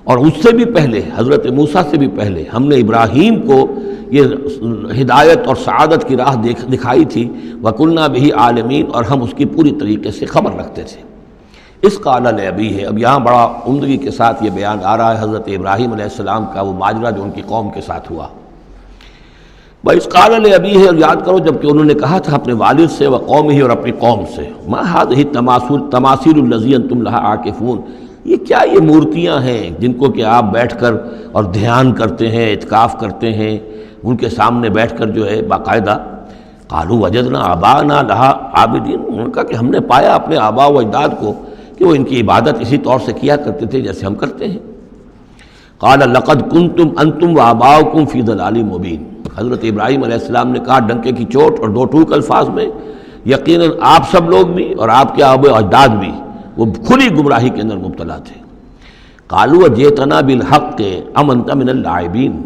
اور اس سے بھی پہلے، حضرت موسیٰ سے بھی پہلے ہم نے ابراہیم کو یہ ہدایت اور سعادت کی راہ دکھائی تھی۔ وَكُنَّا بِهِ عَالِمِينَ، اور ہم اس کی پوری طریقے سے خبر رکھتے تھے۔ اس قال لأبیہ، اب یہاں بڑا عمدگی کے ساتھ یہ بیان آ رہا ہے حضرت ابراہیم علیہ السلام کا وہ ماجرا جو ان کی قوم کے ساتھ ہوا۔ بَإِذْ قَالَ لِأَبِيهِ، اور یاد کرو جب کہ انہوں نے کہا تھا اپنے والد سے، وقومہ، اور اپنی قوم سے، مَا هَذِهِ التَّمَاثِيلُ الَّتِي أَنْتُمْ لَهَا عَاكِفُونَ، یہ کیا یہ مورتیاں ہیں جن کو کہ آپ بیٹھ کر اور دھیان کرتے ہیں، اعتکاف کرتے ہیں، ان کے سامنے بیٹھ کر جو ہے باقاعدہ. قالوا وجدنا آباءنا لها عابدین، انہوں نے کہا کہ ہم نے پایا اپنے آباء و اجداد کو کہ وہ ان کی عبادت اسی طور سے کیا کرتے تھے جیسے ہم کرتے ہیں. قال لقد کنتم انتم وآباؤکم فی ضلال مبین، حضرت ابراہیم علیہ السلام نے کہا ڈنکے کی چوٹ اور دو ٹوک الفاظ میں، یقیناً آپ سب لوگ بھی اور آپ کے آباء و اجداد بھی وہ کھلی گمراہی کے اندر مبتلا تھے. قالوا جئتنا بالحق ام انت من اللاعبین،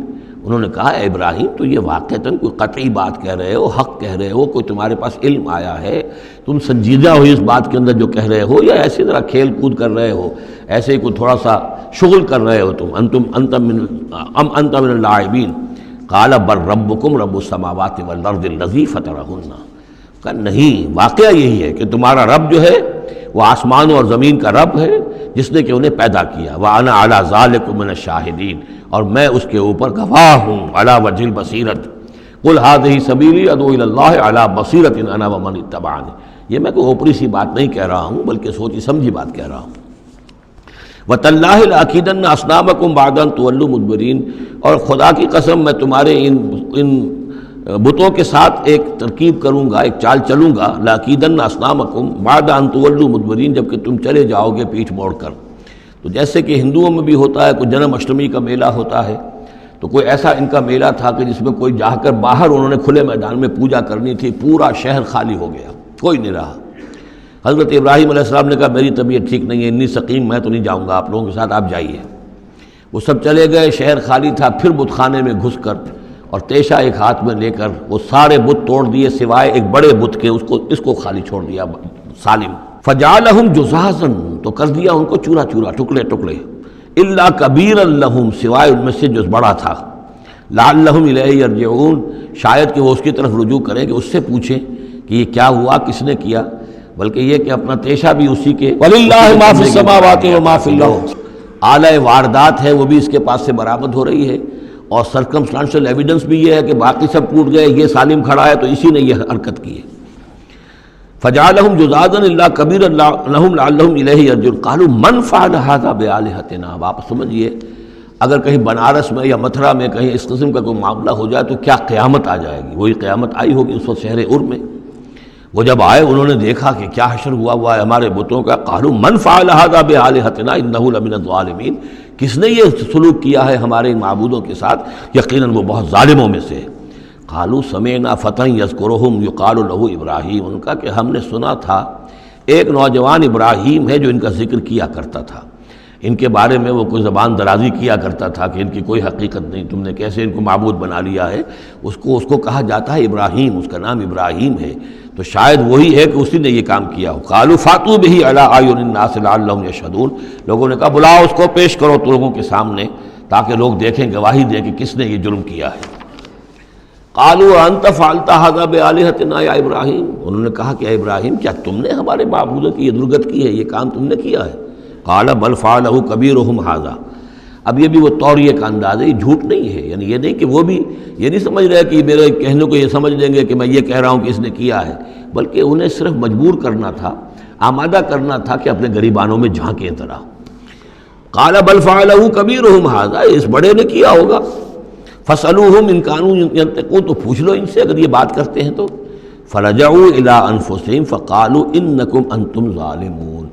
انہوں نے کہا اے ابراہیم تو یہ واقعتاً کوئی قطعی بات کہہ رہے ہو، حق کہہ رہے ہو، کوئی تمہارے پاس علم آیا ہے، تم سنجیدہ ہو اس بات کے اندر جو کہہ رہے ہو، یا ایسے ذرا کھیل کود کر رہے ہو، ایسے ہی کوئی تھوڑا سا شغل کر رہے ہو تم؟ ام انت من اللاعبین. قال بل ربکم رب السماوات والارض الذی فطرہن، کہا نہیں، واقعہ یہی ہے کہ تمہارا رب جو ہے وہ آسمانوں اور زمین کا رب ہے جس نے کہ انہیں پیدا کیا. وَأَنَا عَلَىٰ ذَلِكُم مِّنَ الشَّاهِدِينَ، اور میں اس کے اوپر گواہ ہوں. عَلَىٰ وَجْهِ الْبَصِيرَةِ قُلْ هَٰذِهِ سَبِيلِي أَدْعُو إِلَى اللَّهِ عَلَىٰ بَصِيرَةٍ أَنَا وَمَنِ اتَّبَعَنِي. یہ میں کوئی اوپری سی بات نہیں کہہ رہا ہوں بلکہ سوچی سمجھی بات کہہ رہا ہوں. وَتَاللَّهِ لَأَكِيدَنَّ أَصْنَامَكُمْ بَعْدَ أَن تُوَلُّوا مُدْبِرِينَ، اور خدا کی قسم میں تمہارے ان بتوں کے ساتھ ایک ترکیب کروں گا، ایک چال چلوں گا. لَأَكِيدَنَّ أَصْنَامَكُمْ بَعْدَ أَن تُوَلُّوا مُدْبِرِينَ، جب کہ تم چلے جاؤ گے پیٹھ موڑ کر. تو جیسے کہ ہندوؤں میں بھی ہوتا ہے، کوئی جنم اشٹمی کا میلہ ہوتا ہے، تو کوئی ایسا ان کا میلہ تھا کہ جس میں کوئی جا کر باہر انہوں نے کھلے میدان میں پوجا کرنی تھی، پورا شہر خالی ہو گیا، کوئی نہیں رہا. حضرت ابراہیم علیہ السلام نے کہا میری طبیعت ٹھیک نہیں ہے، انی سقیم، میں تو نہیں جاؤں گا آپ لوگوں کے ساتھ، آپ جائیے. وہ سب چلے گئے، شہر خالی تھا. پھر بت خانے میں گھس کر اور تیشا ایک ہاتھ میں لے کر وہ سارے بت توڑ دیے سوائے ایک بڑے بت کے، اس کو خالی چھوڑ دیا سالم. فجعلہم جزازا، تو کر دیا ان کو چورا چورا، ٹکڑے ٹکڑے. الا کبیرا لہم، سوائے ان میں سے جو بڑا تھا. لعلہم الیہ یرجعون، شاید کہ وہ اس کی طرف رجوع کریں، کہ اس سے پوچھیں کہ یہ کیا ہوا، کس نے کیا. بلکہ یہ کہ اپنا تیشا بھی اسی کے، وَلِلَّهِ مَا فِي السَّمَاوَاتِ وَمَا فِي الْأَرْضِ، اعلی واردات ہے وہ بھی اس کے پاس سے برآمد ہو رہی ہے. اور سرکمسٹانشل ایویڈنس بھی یہ ہے کہ باقی سب ٹوٹ گئے، یہ سالم کھڑا ہے تو اسی نے یہ حرکت کی ہے. فجعلہم جزازا الا کبیرا لہم لعلہم الیہ یرجعون. قالوا من فعل هذا بآلہتنا. اب آپ سمجھیے اگر کہیں بنارس میں یا متھرا میں کہیں اس قسم کا کوئی معاملہ ہو جائے تو کیا قیامت آ جائے گی. وہی قیامت آئی ہوگی اس وقت شہر ار میں. وہ جب آئے انہوں نے دیکھا کہ کیا حشر ہوا ہے ہمارے بتوں کا. قالوا من فعل هذا بآلہتنا انہ لمن الظالمین، کس نے یہ سلوک کیا ہے ہمارے ان معبودوں کے ساتھ، یقیناً وہ بہت ظالموں میں سے. قالوا سمعنا فتى یذکرہم یقال له ابراہیم، ان کا کہ ہم نے سنا تھا ایک نوجوان ابراہیم ہے جو ان کا ذکر کیا کرتا تھا، ان کے بارے میں وہ کوئی زبان درازی کیا کرتا تھا کہ ان کی کوئی حقیقت نہیں، تم نے کیسے ان کو معبود بنا لیا ہے. اس کو کہا جاتا ہے ابراہیم، اس کا نام ابراہیم ہے، تو شاید وہی ہے کہ اسی نے یہ کام کیا ہو. قالوا فاتوا به علی اعین الناس لعلهم یشهدون، لوگوں نے کہا بلاؤ اس کو، پیش کرو تو لوگوں کے سامنے تاکہ لوگ دیکھیں، گواہی دیں کہ کس نے یہ جرم کیا ہے. قالوا انت فعلت هذا بآلہتنا یا ابراہیم، انہوں نے کہا کہ اے ابراہیم کیا تم نے ہمارے معبودوں کی یہ درگت کی ہے، یہ کام تم نے کیا ہے. قال بل فعلہ کبیرہم ھذا. اب یہ بھی وہ توریہ کا انداز ہے، یہ جھوٹ نہیں ہے، یعنی یہ نہیں کہ وہ بھی یہ نہیں سمجھ رہے کہ میرے کہنے کو یہ سمجھ لیں گے کہ میں یہ کہہ رہا ہوں کہ اس نے کیا ہے، بلکہ انہیں صرف مجبور کرنا تھا، آمادہ کرنا تھا کہ اپنے گریبانوں میں جھانکیں طرح. قال بل فعلہ کبیرہم ھذا، اس بڑے نے کیا ہوگا. فاسألوہم ان کانوا ینطقون، تو پوچھ لو ان سے اگر یہ بات کرتے ہیں تو. فرجعوا الی انفسہم فقالوا انکم انتم ظالمون،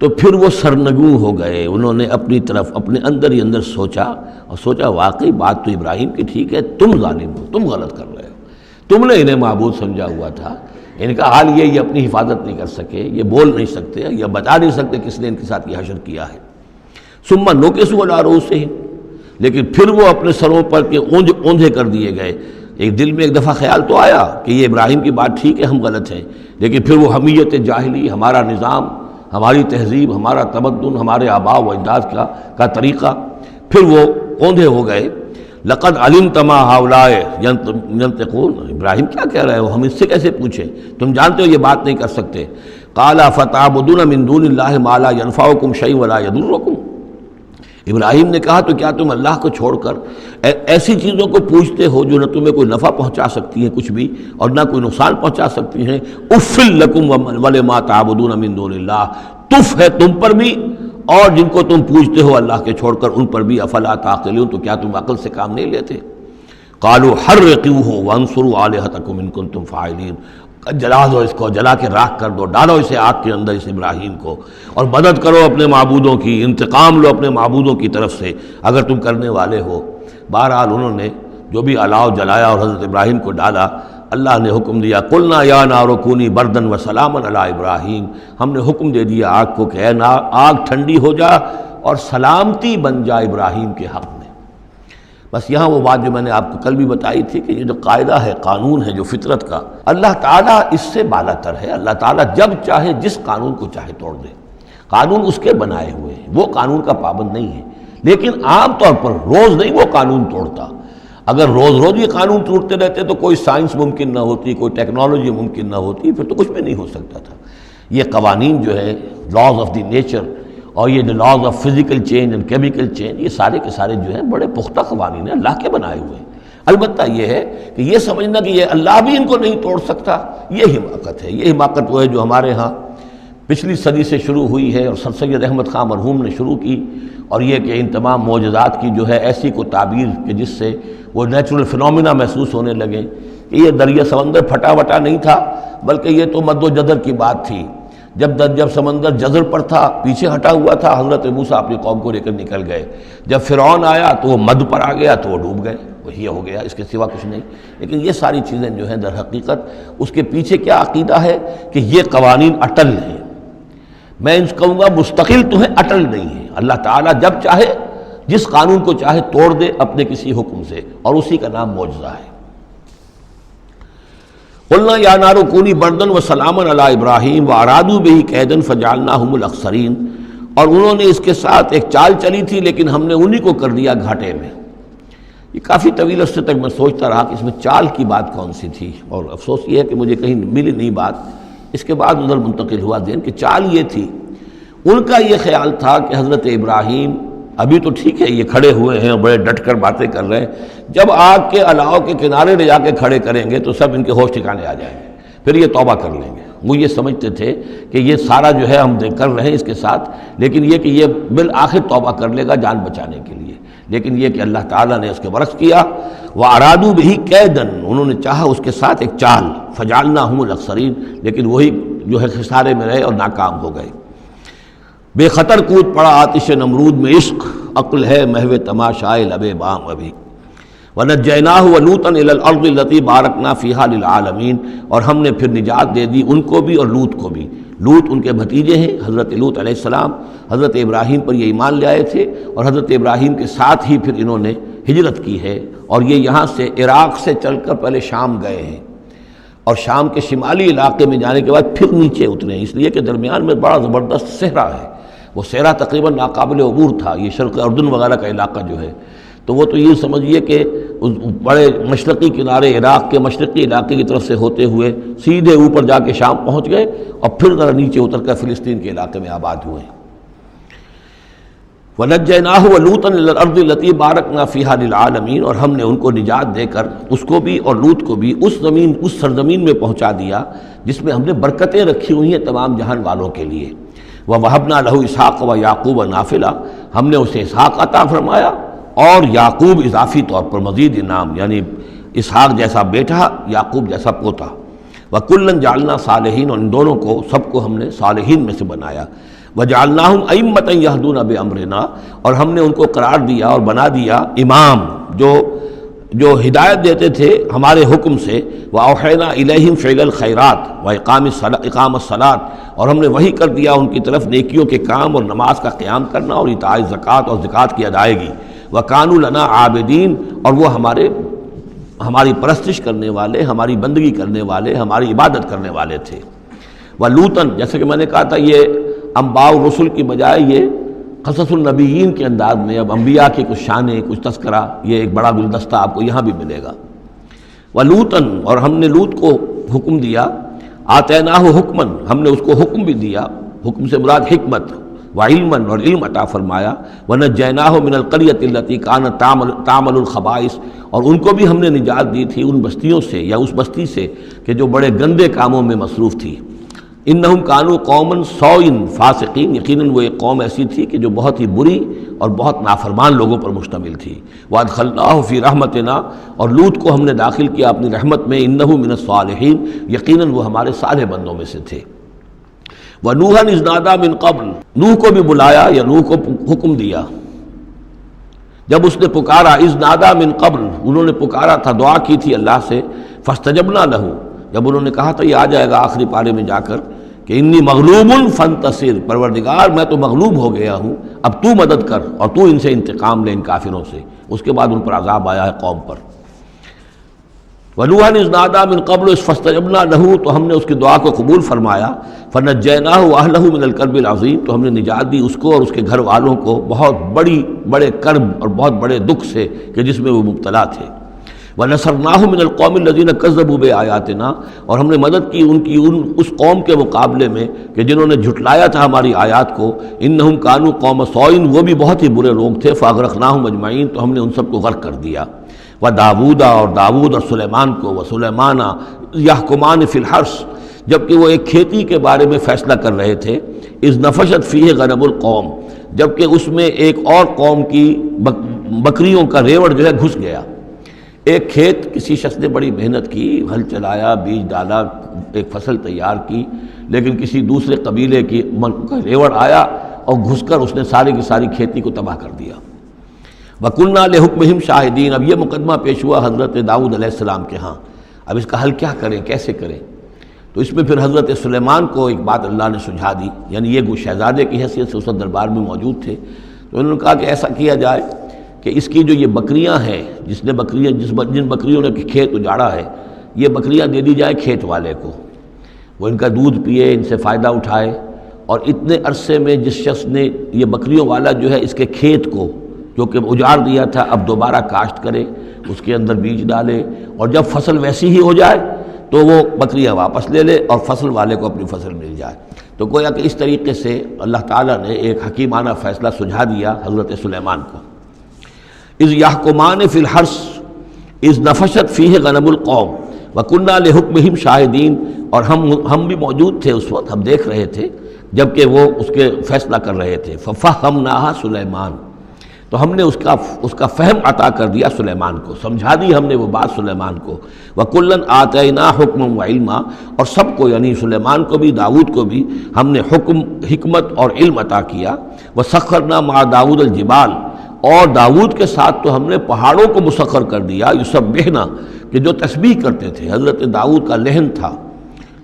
تو پھر وہ سرنگوں ہو گئے، انہوں نے اپنی طرف اپنے اندر ہی اندر سوچا اور سوچا واقعی بات تو ابراہیم کی ٹھیک ہے، تم ظالم ہو، تم غلط کر رہے ہو، تم نے انہیں معبود سمجھا ہوا تھا. ان کا حال یہ اپنی حفاظت نہیں کر سکے، یہ بول نہیں سکتے یا بتا نہیں سکتے کس نے ان کے ساتھ یہ حشر کیا ہے. ثم نکسوا علی رؤوسہم، لیکن پھر وہ اپنے سروں پر کے اوندھے کر دیے گئے. ایک دل میں ایک دفعہ خیال تو آیا کہ یہ ابراہیم کی بات ٹھیک ہے، ہم غلط ہیں، لیکن پھر وہ حمیت جاہلی، ہمارا نظام، ہماری تہذیب، ہمارا تمدن، ہمارے آباء و اجداد کا طریقہ، پھر وہ اوندھے ہو گئے. لقد علمت ما هؤلاء ينطقون، ابراہیم کیا کہہ رہے ہو، ہم اس سے کیسے پوچھیں، تم جانتے ہو یہ بات نہیں کر سکتے. قال فتعبدون من دون اللہ ما لا ينفعكم شيئا ولا يضركم، ابراہیم نے کہا تو کیا تم اللہ کو چھوڑ کر ایسی چیزوں کو پوچھتے ہو جو نہ تمہیں کوئی نفع پہنچا سکتی ہیں کچھ بھی اور نہ کوئی نقصان پہنچا سکتی ہیں. اف لکم ولما تعبدون من دون اللہ، تف ہے تم پر بھی اور جن کو تم پوجتے ہو اللہ کے چھوڑ کر ان پر بھی افلا تعقلون، تو کیا تم عقل سے کام نہیں لیتے؟ قالوا حرقوه وانصروا آلهتكم ان کنتم فاعلین، جلا دو اس کو، جلا کے راکھ کر دو، ڈالو اسے آگ کے اندر اس ابراہیم کو، اور مدد کرو اپنے معبودوں کی، انتقام لو اپنے معبودوں کی طرف سے اگر تم کرنے والے ہو۔ بہرحال انہوں نے جو بھی الاؤ جلایا اور حضرت ابراہیم کو ڈالا، اللہ نے حکم دیا قلنا یا نار کونی بردن و سلاما علی ابراہیم، ہم نے حکم دے دیا آگ کو کہ اے آگ ٹھنڈی ہو جا اور سلامتی بن جا ابراہیم کے حق میں۔ بس یہاں وہ بات جو میں نے آپ کو کل بھی بتائی تھی کہ یہ جو قاعدہ ہے، قانون ہے جو فطرت کا، اللہ تعالیٰ اس سے بالا تر ہے۔ اللہ تعالیٰ جب چاہے جس قانون کو چاہے توڑ دے، قانون اس کے بنائے ہوئے ہیں، وہ قانون کا پابند نہیں ہے، لیکن عام طور پر روز نہیں وہ قانون توڑتا۔ اگر روز روز یہ قانون ٹوٹتے رہتے تو کوئی سائنس ممکن نہ ہوتی، کوئی ٹیکنالوجی ممکن نہ ہوتی، پھر تو کچھ بھی نہیں ہو سکتا تھا۔ یہ قوانین جو ہے لاز آف دی نیچر اور یہ جو laws of physical change and chemical change, یہ سارے کے سارے جو ہیں بڑے پختہ قوانین ہیں، اللہ کے بنائے ہوئے ہیں۔ البتہ یہ ہے کہ یہ سمجھنا کہ یہ اللہ بھی ان کو نہیں توڑ سکتا، یہ حماقت ہے۔ یہ حماقت وہ ہے جو ہمارے ہاں پچھلی صدی سے شروع ہوئی ہے اور سر سید احمد خان مرحوم نے شروع کی، اور یہ کہ ان تمام معجزات کی جو ہے ایسی کو تعبیر کہ جس سے وہ نیچرل فنومینا محسوس ہونے لگے کہ یہ دریا سمندر پھٹا وٹا نہیں تھا، بلکہ یہ تو مد و جزر کی بات تھی۔ جب سمندر جزر پر تھا، پیچھے ہٹا ہوا تھا، حضرت موسیٰ اپنی قوم کو لے کر نکل گئے۔ جب فرعون آیا تو وہ مد پر آ گیا تو وہ ڈوب گئے، وہی ہو گیا، اس کے سوا کچھ نہیں۔ لیکن یہ ساری چیزیں جو ہیں در حقیقت اس کے پیچھے کیا عقیدہ ہے کہ یہ قوانین اٹل ہیں۔ میں ان کہوں گا مستقل تو ہیں، اٹل نہیں ہیں۔ اللہ تعالیٰ جب چاہے جس قانون کو چاہے توڑ دے اپنے کسی حکم سے، اور اسی کا نام معجزہ ہے۔ قلنا یا نار کونی بردن و سلاما علی ابراہیم وارادوا بہ کیدا فجعلناہم الاخسرین، اور انہوں نے اس کے ساتھ ایک چال چلی تھی لیکن ہم نے انہی کو کر دیا گھاٹے میں۔ یہ کافی طویل عرصے تک میں سوچتا رہا کہ اس میں چال کی بات کون سی تھی، اور افسوس یہ ہے کہ مجھے کہیں ملی نہیں بات۔ اس کے بعد ادھر منتقل ہوا ذہن کہ چال یہ تھی، ان کا یہ خیال تھا کہ حضرت ابراہیم ابھی تو ٹھیک ہے یہ کھڑے ہوئے ہیں اور بڑے ڈٹ کر باتیں کر رہے ہیں، جب آگ کے الاؤ کے کنارے لے جا کے کھڑے کریں گے تو سب ان کے ہوش ٹھکانے آ جائیں گے، پھر یہ توبہ کر لیں گے۔ وہ یہ سمجھتے تھے کہ یہ سارا جو ہے ہم کر رہے ہیں اس کے ساتھ، لیکن یہ کہ یہ بالآخر توبہ کر لے گا جان بچانے کے لیے۔ لیکن یہ کہ اللہ تعالیٰ نے اس کے برعکس کیا، وَأَرَادُوا بِهِ كَيْدًا، انہوں نے چاہا اس کے ساتھ ایک چال، فَجَعَلْنَاهُمُ الْأَخْسَرِينَ، لیکن وہی جو ہے خسارے میں رہے اور ناکام ہو گئے۔ بے خطر کود پڑا آتش نمرود میں عشق، عقل ہے محو تماشائے لب بام ابھی۔ وَنَجَّيْنَاهُ وَلُوطًا إِلَى الْأَرْضِ الَّتِي بَارَكْنَا فِيهَا لِلْعَالَمِينَ، اور ہم نے پھر نجات دے دی ان کو بھی اور لوط کو بھی۔ لوط ان کے بھتیجے ہیں، حضرت لوط علیہ السلام حضرت ابراہیم پر یہ ایمان لے آئے تھے، اور حضرت ابراہیم کے ساتھ ہی پھر انہوں نے ہجرت کی ہے، اور یہ یہاں سے عراق سے چل کر پہلے شام گئے ہیں، اور شام کے شمالی علاقے میں جانے کے بعد پھر نیچے اترے ہیں، اس لیے کہ درمیان میں بڑا زبردست صحرا ہے۔ وہ صحرا تقریباً ناقابل عبور تھا، یہ شرق اردن وغیرہ کا علاقہ جو ہے، تو وہ تو یہ سمجھیے کہ اس بڑے مشرقی کنارے عراق کے مشرقی علاقے کی طرف سے ہوتے ہوئے سیدھے اوپر جا کے شام پہنچ گئے، اور پھر ذرا نیچے اتر کر فلسطین کے علاقے میں آباد ہوئے۔ وَنَجَّيْنَاهُ وَلُوطًا إِلَى الْأَرْضِ الَّتِي بَارَكْنَا فِيهَا لِلْعَالَمِينَ، اور ہم نے ان کو نجات دے کر اس کو بھی اور لوط کو بھی اس سرزمین میں پہنچا دیا جس میں ہم نے برکتیں رکھی ہوئی ہیں تمام جہان والوں کے لیے۔ وَوَهَبْنَا لَهُ إِسْحَاقَ وَيَعْقُوبَ نَافِلَةً، ہم نے اسے اسحاق عطا فرمایا اور یعقوب اضافی طور پر مزید انعام، یعنی اسحاق جیسا بیٹا، یعقوب جیسا پوتا۔ وَكُلًّا جَعَلْنَا صَالِحِينَ، اور ان دونوں کو سب کو ہم نے صالحین میں سے بنایا۔ وَجَعَلْنَاهُمْ أَئِمَّةً يَهْدُونَ بِأَمْرِنَا، اور ہم نے ان کو قرار دیا اور بنا دیا امام جو ہدایت دیتے تھے ہمارے حکم سے۔ وَأَوْحَيْنَا إِلَيْهِمْ فِعْلَ الْخَيْرَاتِ وَإِقَامَ الصَّلَاةِ، اور ہم نے وحی کر دیا ان کی طرف نیکیوں کے کام اور نماز کا قیام کرنا اور ایتاء زکوٰۃ اور زکوٰۃ کی ادائیگی۔ وَكَانُوا لَنَا عَابِدِينَ، اور وہ ہماری پرستش کرنے والے، ہماری بندگی کرنے والے، ہماری عبادت کرنے والے تھے۔ وَلُوطًا، جیسے کہ میں نے کہا تھا یہ انباء الرسل کی بجائے یہ قصص النبیین کے انداز میں اب انبیاء کی کچھ شانیں، کچھ تذکرہ، یہ ایک بڑا گلدستہ آپ کو یہاں بھی ملے گا۔ وَلُوطًا، اور ہم نے لوط کو حکم دیا، آتیناہ حکمًا، ہم نے اس کو حکم بھی دیا، حکم سے مراد حکمت، وعلمًا، اور علم عطا فرمایا۔ وَنَجَّيْنَاهُ مِنَ الْقَرْيَةِ الَّتِي كَانَتْ تَعْمَلُ الْخَبَائِثَ، اور ان کو بھی ہم نے نجات دی تھی ان بستیوں سے یا اس بستی سے کہ جو بڑے گندے کاموں میں مصروف تھی۔ انہم کانوا قوما سوء فاسقین، یقیناً وہ ایک قوم ایسی تھی کہ جو بہت ہی بری اور بہت نافرمان لوگوں پر مشتمل تھی۔ وادخلناہ فی رحمتنا، اور لوط کو ہم نے داخل کیا اپنی رحمت میں، انہ من الصالحین، یقیناً وہ ہمارے صالح بندوں میں سے تھے۔ وَنُوحًا اذ نادى من قبل، نوح کو بھی بلایا یا نوح کو حکم دیا جب اس نے پکارا، اذ نادى من قبل، انہوں نے پکارا تھا، دعا کی تھی اللہ سے، فاستجبنا له، جب انہوں نے کہا تھا یہ آ جائے گا آخری پارے میں جا کر کہ انی مغلوب فانتصر، پروردگار میں تو مغلوب ہو گیا ہوں، اب تو مدد کر اور تو ان سے انتقام لے، ان کافروں سے۔ اس کے بعد ان پر عذاب آیا ہے قوم پر۔ وَنُوحًا اذ نادى من قبل فاستجبنا له، تو ہم نے اس کی دعا کو قبول فرمایا، فنجیناہ وأہلہ من الکرب العظیم، تو ہم نے نجات دی اس کو اور اس کے گھر والوں کو بہت بڑے کرب اور بہت بڑے دکھ سے کہ جس میں وہ مبتلا تھے۔ وَنَصَرْنَاهُ مِنَ الْقَوْمِ الَّذِينَ كَذَّبُوا بِآيَاتِنَا، اور ہم نے مدد کی اس قوم کے مقابلے میں کہ جنہوں نے جھٹلایا تھا ہماری آیات کو، إِنَّهُمْ كَانُوا قَوْمَ سَوْءٍ، وہ بھی بہت ہی برے لوگ تھے، فَأَغْرَقْنَاهُمْ أَجْمَعِينَ، تو ہم نے ان سب کو غرق کر دیا۔ وَدَاوُودَ، اور داود اور سلیمان کو، وَسُلَيْمَانَ يَحْكُمَانِ فِي الْحَرْثِ، جبکہ وہ ایک کھیتی کے بارے میں فیصلہ کر رہے تھے، اذ نفشت فیہ غنم القوم، جبکہ اس میں ایک اور قوم کی بکریوں کا ریوڑ جو ہے گھس گیا۔ ایک کھیت کسی شخص نے بڑی محنت کی، ہل چلایا، بیج ڈالا، ایک فصل تیار کی، لیکن کسی دوسرے قبیلے کی ریوڑ آیا اور گھس کر اس نے ساری کی ساری کھیتی کو تباہ کر دیا۔ وَكُنَّا لِحُكْمِهِمْ شَاهِدِينَ، اب یہ مقدمہ پیش ہوا حضرت داؤد علیہ السلام کے ہاں، اب اس کا حل کیا کریں، کیسے کریں؟ تو اس میں پھر حضرت سلیمان کو ایک بات اللہ نے سجھا دی، یعنی یہ شہزادے کی حیثیت سے اس دربار میں موجود تھے، تو انہوں نے کہا کہ ایسا کیا جائے کہ اس کی جو یہ بکریاں ہیں، جن بکریوں نے کھیت اجاڑا ہے، یہ بکریاں دے دی جائے کھیت والے کو، وہ ان کا دودھ پیے، ان سے فائدہ اٹھائے، اور اتنے عرصے میں جس شخص نے یہ بکریوں والا جو ہے اس کے کھیت کو جو کہ اجاڑ دیا تھا اب دوبارہ کاشت کرے، اس کے اندر بیج ڈالے، اور جب فصل ویسی ہی ہو جائے تو وہ بکریاں واپس لے لے اور فصل والے کو اپنی فصل مل جائے۔ تو گویا کہ اس طریقے سے اللہ تعالیٰ نے ایک حکیمانہ فیصلہ سجھا دیا حضرت سلیمان کو۔ اذ یحکمان فی الحرث اذ نفشت فیہ غنم القوم وکننا لحکمہم شاہدین، اور ہم بھی موجود تھے اس وقت، ہم دیکھ رہے تھے جبکہ وہ اس کے فیصلہ کر رہے تھے۔ ففہمناہا سلیمان، تو ہم نے اس کا فہم عطا کر دیا سلیمان کو، سمجھا دی ہم نے وہ بات سلیمان کو۔ وَكُلًّا آتَيْنَا حُكْمًا وَعِلْمًا، اور سب کو یعنی سلیمان کو بھی داود کو بھی ہم نے حکم، حکمت اور علم عطا کیا۔ وَسَخَّرْنَا مَعَ دَاوُدَ الْجِبَالَ، اور داود کے ساتھ تو ہم نے پہاڑوں کو مسخر کر دیا، یسبحنا، کہ جو تسبیح کرتے تھے۔ حضرت داود کا لحن تھا،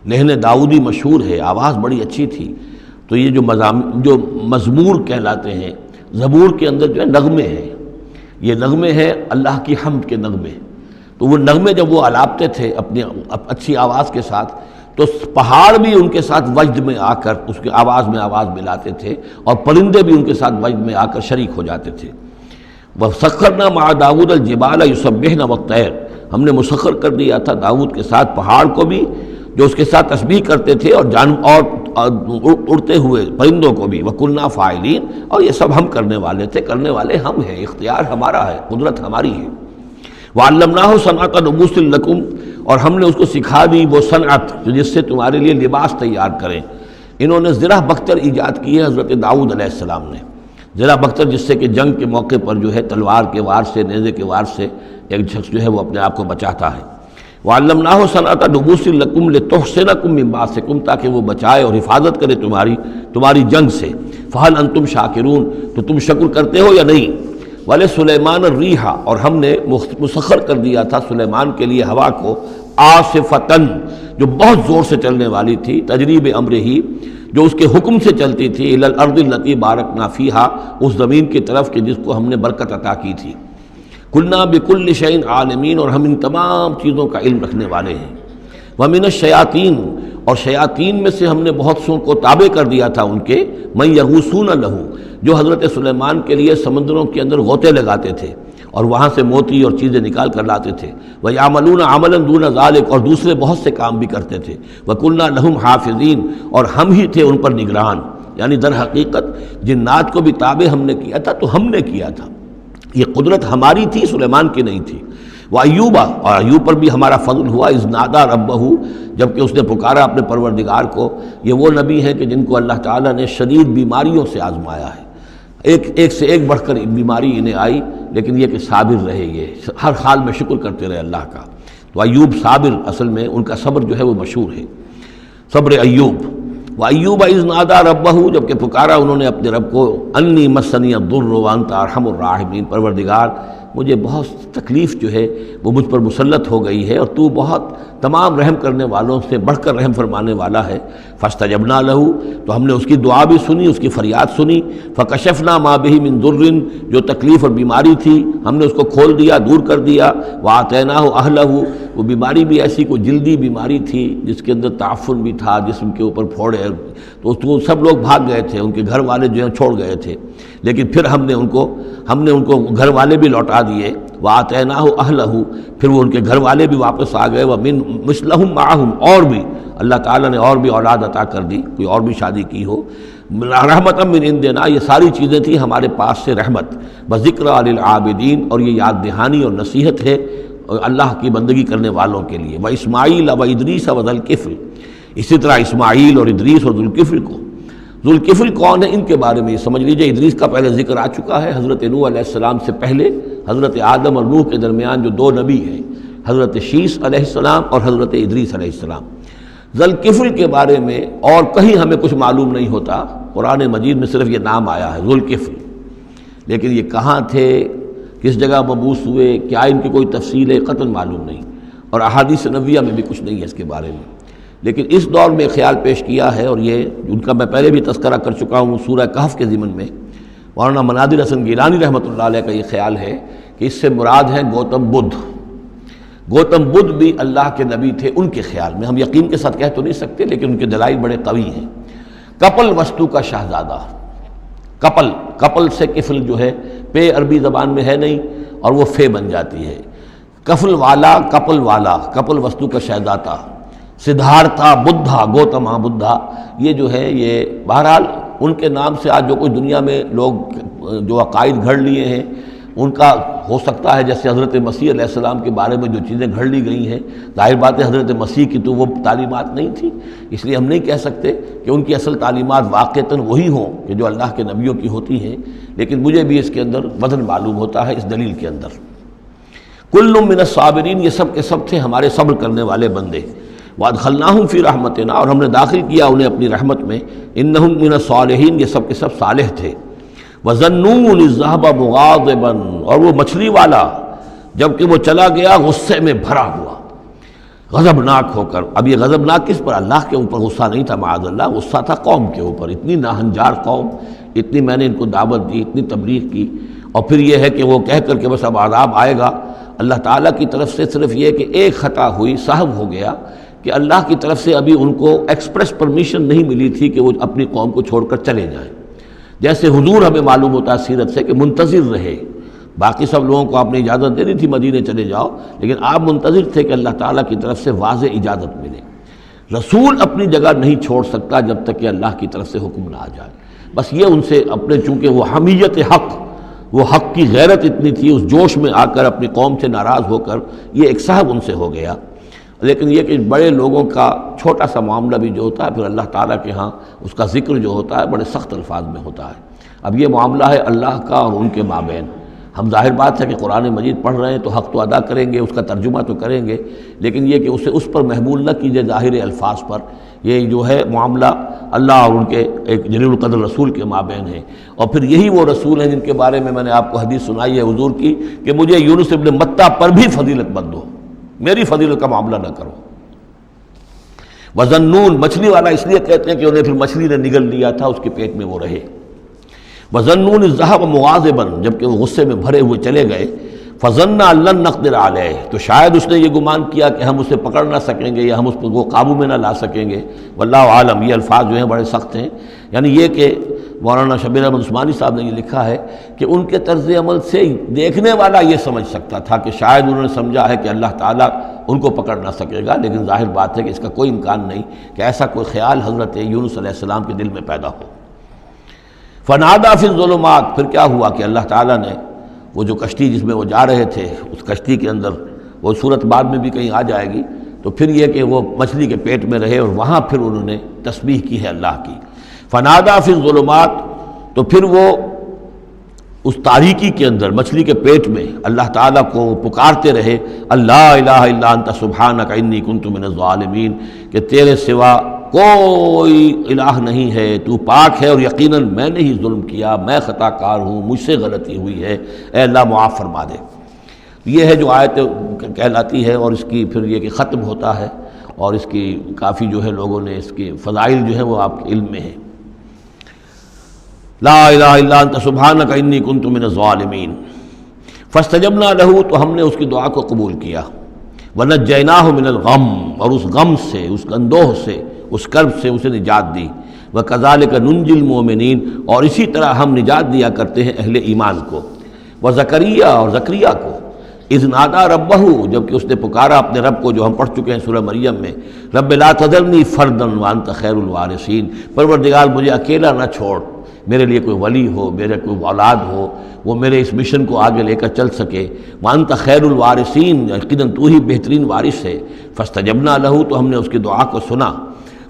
لحن داودی مشہور ہے، آواز بڑی اچھی تھی، تو یہ جو مزمور کہلاتے ہیں، زبور کے اندر جو ہے نغمے ہیں، یہ نغمے ہیں اللہ کی حمد کے نغمے، تو وہ نغمے جب وہ الاپتے تھے اپنی اچھی آواز کے ساتھ، تو پہاڑ بھی ان کے ساتھ وجد میں آ کر اس کی آواز میں آواز ملاتے تھے، اور پرندے بھی ان کے ساتھ وجد میں آ کر شریک ہو جاتے تھے۔ وَسَخَّرْنَا مَعَ دَاوُدَ الْجِبَالَ يُسَبِّحْنَ وَالطَّيْرَ، ہم نے مسخر کر دیا تھا داود کے ساتھ پہاڑ کو بھی جو اس کے ساتھ تسبیح کرتے تھے، اور اڑتے ہوئے پرندوں کو بھی۔ وَكُنَّا فَاعِلِينَ، اور یہ سب ہم کرنے والے تھے، کرنے والے ہم ہیں، اختیار ہمارا ہے، قدرت ہماری ہے۔ وَعَلَّمْنَاهُ صَنْعَةَ لُبُوسٍ لَكُمْ، اور ہم نے اس کو سکھا دی وہ صنعت جس سے تمہارے لیے لباس تیار کریں۔ انہوں نے زرہ بختر ایجاد کی ہے حضرت داؤد علیہ السلام نے، زرہ بختر جس سے کہ جنگ کے موقع پر جو ہے تلوار کے وار سے، نیزے کے وار سے ایک شخص جو ہے وہ اپنے آپ کو بچاتا ہے۔ وَعَلَّمْنَاهُ صَنْعَةَ لُبُوسٍ لَكُمْ لِتُحْصِنَكُم مِّن بَأْسِكُمْ، تاکہ وہ بچائے اور حفاظت کرے تمہاری جنگ سے۔ فَهَلْ أَنْتُمْ شَاكِرُونَ، تو تم شکر کرتے ہو یا نہیں؟ وَلِسُلَيْمَانَ الرِّيحَ، اور ہم نے مسخر کر دیا تھا سلیمان کے لیے ہوا کو، عاصفۃً، جو بہت زور سے چلنے والی تھی، تجری بِأَمْرِهِ، جو اس کے حکم سے چلتی تھی، إِلَى الْأَرْضِ الَّتِي بَارَكْنَا فِيهَا، اس زمین کی طرف کہ جس کو ہم نے برکت عطا کی تھی۔ کُلْنَا بِكُلِّ شَيْءٍ عَالِمِينَ، اور ہم ان تمام چیزوں کا علم رکھنے والے ہیں۔ وَمِنَ الشَّيَاطِينِ، اور شیاطین میں سے ہم نے بہت سو کو تابع کر دیا تھا ان کے، مَن يَغُوصُونَ لَهُ، جو حضرت سلیمان کے لیے سمندروں کے اندر غوطے لگاتے تھے اور وہاں سے موتی اور چیزیں نکال کر لاتے تھے۔ وَيَعْمَلُونَ عَمَلًا دُونَ ذَلِكَ، اور دوسرے بہت سے کام بھی کرتے تھے۔ وَكُنَّا لَهُمْ حَافِظِينَ، اور ہم ہی تھے ان پر نگران، یعنی در حقیقت جنات کو بھی تابع ہم نے کیا تھا، تو ہم نے کیا تھا، یہ قدرت ہماری تھی، سلیمان کی نہیں تھی۔ وایوبا، اور ایوب پر بھی ہمارا فضل ہوا، اذ نادا ربہ، جب کہ اس نے پکارا اپنے پروردگار کو۔ یہ وہ نبی ہیں کہ جن کو اللہ تعالیٰ نے شدید بیماریوں سے آزمایا ہے، ایک سے ایک بڑھ کر بیماری انہیں آئی، لیکن یہ کہ صابر رہے، یہ ہر حال میں شکر کرتے رہے اللہ کا۔ تو ایوب صابر، اصل میں ان کا صبر جو ہے وہ مشہور ہے، صبر ایوب۔ وایوب اذ نادا ربہ، جب کہ پکارا انہوں نے اپنے رب کو، انی مسنی الضر وانت ارحم الراحمین، پروردگار مجھے بہت تکلیف جو ہے وہ مجھ پر مسلط ہو گئی ہے، اور تو بہت تمام رحم کرنے والوں سے بڑھ کر رحم فرمانے والا ہے۔ فاستجبنا لہ، تو ہم نے اس کی دعا بھی سنی، اس کی فریاد سنی۔ فکشفنا ما بہ من ضر، جو تکلیف اور بیماری تھی ہم نے اس کو کھول دیا، دور کر دیا۔ وآتیناہ اہلہ، وہ بیماری بھی ایسی کوئی جلدی بیماری تھی جس کے اندر تعفن بھی تھا، جسم کے اوپر پھوڑے، تو سب لوگ بھاگ گئے تھے، ان کے گھر والے جو ہیں چھوڑ گئے تھے، لیکن پھر ہم نے ان کو گھر والے بھی لوٹا دیے۔ وآتیناہ اہلہ، پھر وہ ان کے گھر والے بھی واپس آ گئے۔ ومن مثلہم معہم، اور بھی اللہ تعالیٰ نے اور بھی اولاد عطا کر دی، کوئی اور بھی شادی کی ہو۔ رحمت من عندنا، یہ ساری چیزیں تھیں ہمارے پاس سے رحمت۔ بذکرى للعابدین، اور یہ یاد دہانی اور نصیحت ہے اللہ کی بندگی کرنے والوں کے لیے۔ واسماعیل وادریس وذوالکفل، اسی طرح اسماعیل اور ادریس اور ذوالکفل کو۔ ذوالکفل کون ہے ان کے بارے میں یہ سمجھ لیجئے۔ ادریس کا پہلے ذکر آ چکا ہے، حضرت نوح علیہ السلام سے پہلے حضرت آدم اور نوح کے درمیان جو دو نبی ہیں، حضرت شیث علیہ السلام اور حضرت ادریس علیہ السلام۔ ذوالکفل کے بارے میں اور کہیں ہمیں کچھ معلوم نہیں ہوتا، قرآن مجید میں صرف یہ نام آیا ہے ذوالکفل، لیکن یہ کہاں تھے، کس جگہ مبعوث ہوئے، کیا ان کی کوئی تفصیل ہے، قطعاً معلوم نہیں، اور احادیث نبویہ میں بھی کچھ نہیں ہے اس کے بارے میں۔ لیکن اس دور میں خیال پیش کیا ہے، اور یہ ان کا میں پہلے بھی تذکرہ کر چکا ہوں سورہ کہف کے ضمن میں، مولانا مناظر حسن گیلانی رحمۃ اللہ علیہ کا یہ خیال ہے کہ اس سے مراد ہے گوتم بدھ۔ گوتم بدھ بھی اللہ کے نبی تھے ان کے خیال میں، ہم یقین کے ساتھ کہہ تو نہیں سکتے، لیکن ان کے دلائل بڑے قوی ہیں۔ کپل وستو کا شہزادہ، کپل سے کفل جو ہے پے عربی زبان میں ہے نہیں، اور وہ فے بن جاتی ہے، کفل والا، کپل وستو کا شہزادہ، سدھارتھا بدھا، گوتما بدھا، یہ جو ہے یہ بہرحال ان کے نام سے آج جو کچھ دنیا میں لوگ جو عقائد گھڑ لیے ہیں ان کا ہو سکتا ہے، جیسے حضرت مسیح علیہ السلام کے بارے میں جو چیزیں گھڑ لی گئی ہیں، ظاہر بات ہے حضرت مسیح کی تو وہ تعلیمات نہیں تھی، اس لیے ہم نہیں کہہ سکتے کہ ان کی اصل تعلیمات واقعتاً وہی ہوں کہ جو اللہ کے نبیوں کی ہوتی ہیں، لیکن مجھے بھی اس کے اندر وزن معلوم ہوتا ہے اس دلیل کے اندر۔ کل من الصابرین، یہ سب کے سب تھے ہمارے صبر کرنے والے بندے۔ وادخلناہم فی رحمتنا، اور ہم نے داخل کیا انہیں اپنی رحمت میں۔ انہم من الصالحین، یہ سب کے سب صالح تھے۔ وظنون اذ ذهب مغاضبا، اور وہ مچھلی والا جب کہ وہ چلا گیا غصے میں بھرا ہوا، غضبناک ہو کر۔ اب یہ غضبناک کس پر؟ اللہ کے اوپر غصہ نہیں تھا معاذ اللہ، غصہ تھا قوم کے اوپر۔ اتنی ناہنجار قوم، اتنی میں نے ان کو دعوت دی، اتنی تبلیغ کی، اور پھر یہ ہے کہ وہ کہہ کر کہ بس اب عذاب آئے گا۔ اللہ تعالیٰ کی طرف سے صرف یہ کہ ایک خطا ہوئی، سہو ہو گیا کہ اللہ کی طرف سے ابھی ان کو ایکسپریس پرمیشن نہیں ملی تھی کہ وہ اپنی قوم کو چھوڑ کر چلے جائیں۔ جیسے حضور ہمیں معلوم ہوتا ہے سیرت سے کہ منتظر رہے، باقی سب لوگوں کو آپ نے اجازت دے دی تھی مدینے چلے جاؤ، لیکن آپ منتظر تھے کہ اللہ تعالیٰ کی طرف سے واضح اجازت ملے۔ رسول اپنی جگہ نہیں چھوڑ سکتا جب تک کہ اللہ کی طرف سے حکم نہ آ جائے۔ بس یہ ان سے اپنے، چونکہ وہ حمیت حق، وہ حق کی غیرت اتنی تھی، اس جوش میں آ کر اپنی قوم سے ناراض ہو کر یہ ایک صاحب ان سے ہو گیا۔ لیکن یہ کہ بڑے لوگوں کا چھوٹا سا معاملہ بھی جو ہوتا ہے پھر اللہ تعالیٰ کے ہاں اس کا ذکر جو ہوتا ہے بڑے سخت الفاظ میں ہوتا ہے۔ اب یہ معاملہ ہے اللہ کا اور ان کے مابین۔ ہم ظاہر بات ہے کہ قرآن مجید پڑھ رہے ہیں تو حق تو ادا کریں گے، اس کا ترجمہ تو کریں گے، لیکن یہ کہ اسے اس پر محمول نہ کیجیے ظاہر الفاظ پر۔ یہ جو ہے معاملہ اللہ اور ان کے ایک جلیل القدر رسول کے مابین ہے، اور پھر یہی وہ رسول ہیں جن کے بارے میں نے آپ کو حدیث سنائی ہے حضور کی کہ مجھے یونس ابن متہ پر بھی فضیلت مت دو، میری فضیلت کا معاملہ نہ کرو۔ وظنون، مچھلی والا اس لیے کہتے ہیں کہ انہیں پھر مچھلی نے نگل لیا تھا، اس کے پیٹ میں وہ رہے۔ وظنون اذ ذهب مغاضبا، جبکہ وہ غصے میں بھرے ہوئے چلے گئے۔ فظن ان لن نقدر علیہ، تو شاید اس نے یہ گمان کیا کہ ہم اسے پکڑ نہ سکیں گے یا ہم اس کو قابو میں نہ لا سکیں گے۔ واللہ عالم، یہ الفاظ جو ہیں بڑے سخت ہیں، یعنی یہ کہ مولانا شبیر احمد عثمانی صاحب نے یہ لکھا ہے کہ ان کے طرز عمل سے دیکھنے والا یہ سمجھ سکتا تھا کہ شاید انہوں نے سمجھا ہے کہ اللہ تعالیٰ ان کو پکڑ نہ سکے گا، لیکن ظاہر بات ہے کہ اس کا کوئی امکان نہیں کہ ایسا کوئی خیال حضرت یونس علیہ السلام کے دل میں پیدا ہو۔ فنادا فی الظلمات، پھر کیا ہوا کہ اللہ تعالیٰ نے وہ جو کشتی جس میں وہ جا رہے تھے، اس کشتی کے اندر وہ صورت بعد میں بھی کہیں آ جائے گی. تو پھر یہ کہ وہ مچھلی کے پیٹ میں رہے اور وہاں پھر انہوں نے تسبیح کی ہے اللہ کی. فنادا فی الظلمات، تو پھر وہ اس تاریکی کے اندر مچھلی کے پیٹ میں اللہ تعالیٰ کو پکارتے رہے، اللہ الہ الا انت سبحانک انی کنت من الظالمین، کہ تیرے سوا کوئی الہ نہیں ہے، تو پاک ہے اور یقیناً میں نے ہی ظلم کیا، میں خطا کار ہوں، مجھ سے غلطی ہوئی ہے، اے اللہ معاف فرما دے. یہ ہے جو آیت کہلاتی ہے، اور اس کی پھر یہ کہ ختم ہوتا ہے، اور اس کی کافی جو ہے لوگوں نے اس کے فضائل جو ہے وہ آپ کے علم میں ہیں. لا الہ الا انت سبحانک انی کنت من الظالمین فاستجبنا لہ، تو ہم نے اس کی دعا کو قبول کیا. ونجیناہ من الغم، اور اس غم سے، اس اندوہ سے، اس کرب سے اسے نجات دی. وکذالک ننجی المؤمنین، اور اسی طرح ہم نجات دیا کرتے ہیں اہل ایمان کو. وزکریا، اور زکریا کو، اذ نادا ربہ، جبکہ اس نے پکارا اپنے رب کو، جو ہم پڑھ چکے ہیں سورہ مریم میں، رب لا تذرنی فردا وانت خیر الوارثین، پروردگار مجھے اکیلا نہ چھوڑ، میرے لیے کوئی ولی ہو، میرے کوئی اولاد ہو، وہ میرے اس مشن کو آگے لے کر چل سکے. وانت خیر الوارثین، یقیناً تو ہی بہترین وارث ہے. فاستجبنا لہ، تو ہم نے اس کی دعا کو سنا.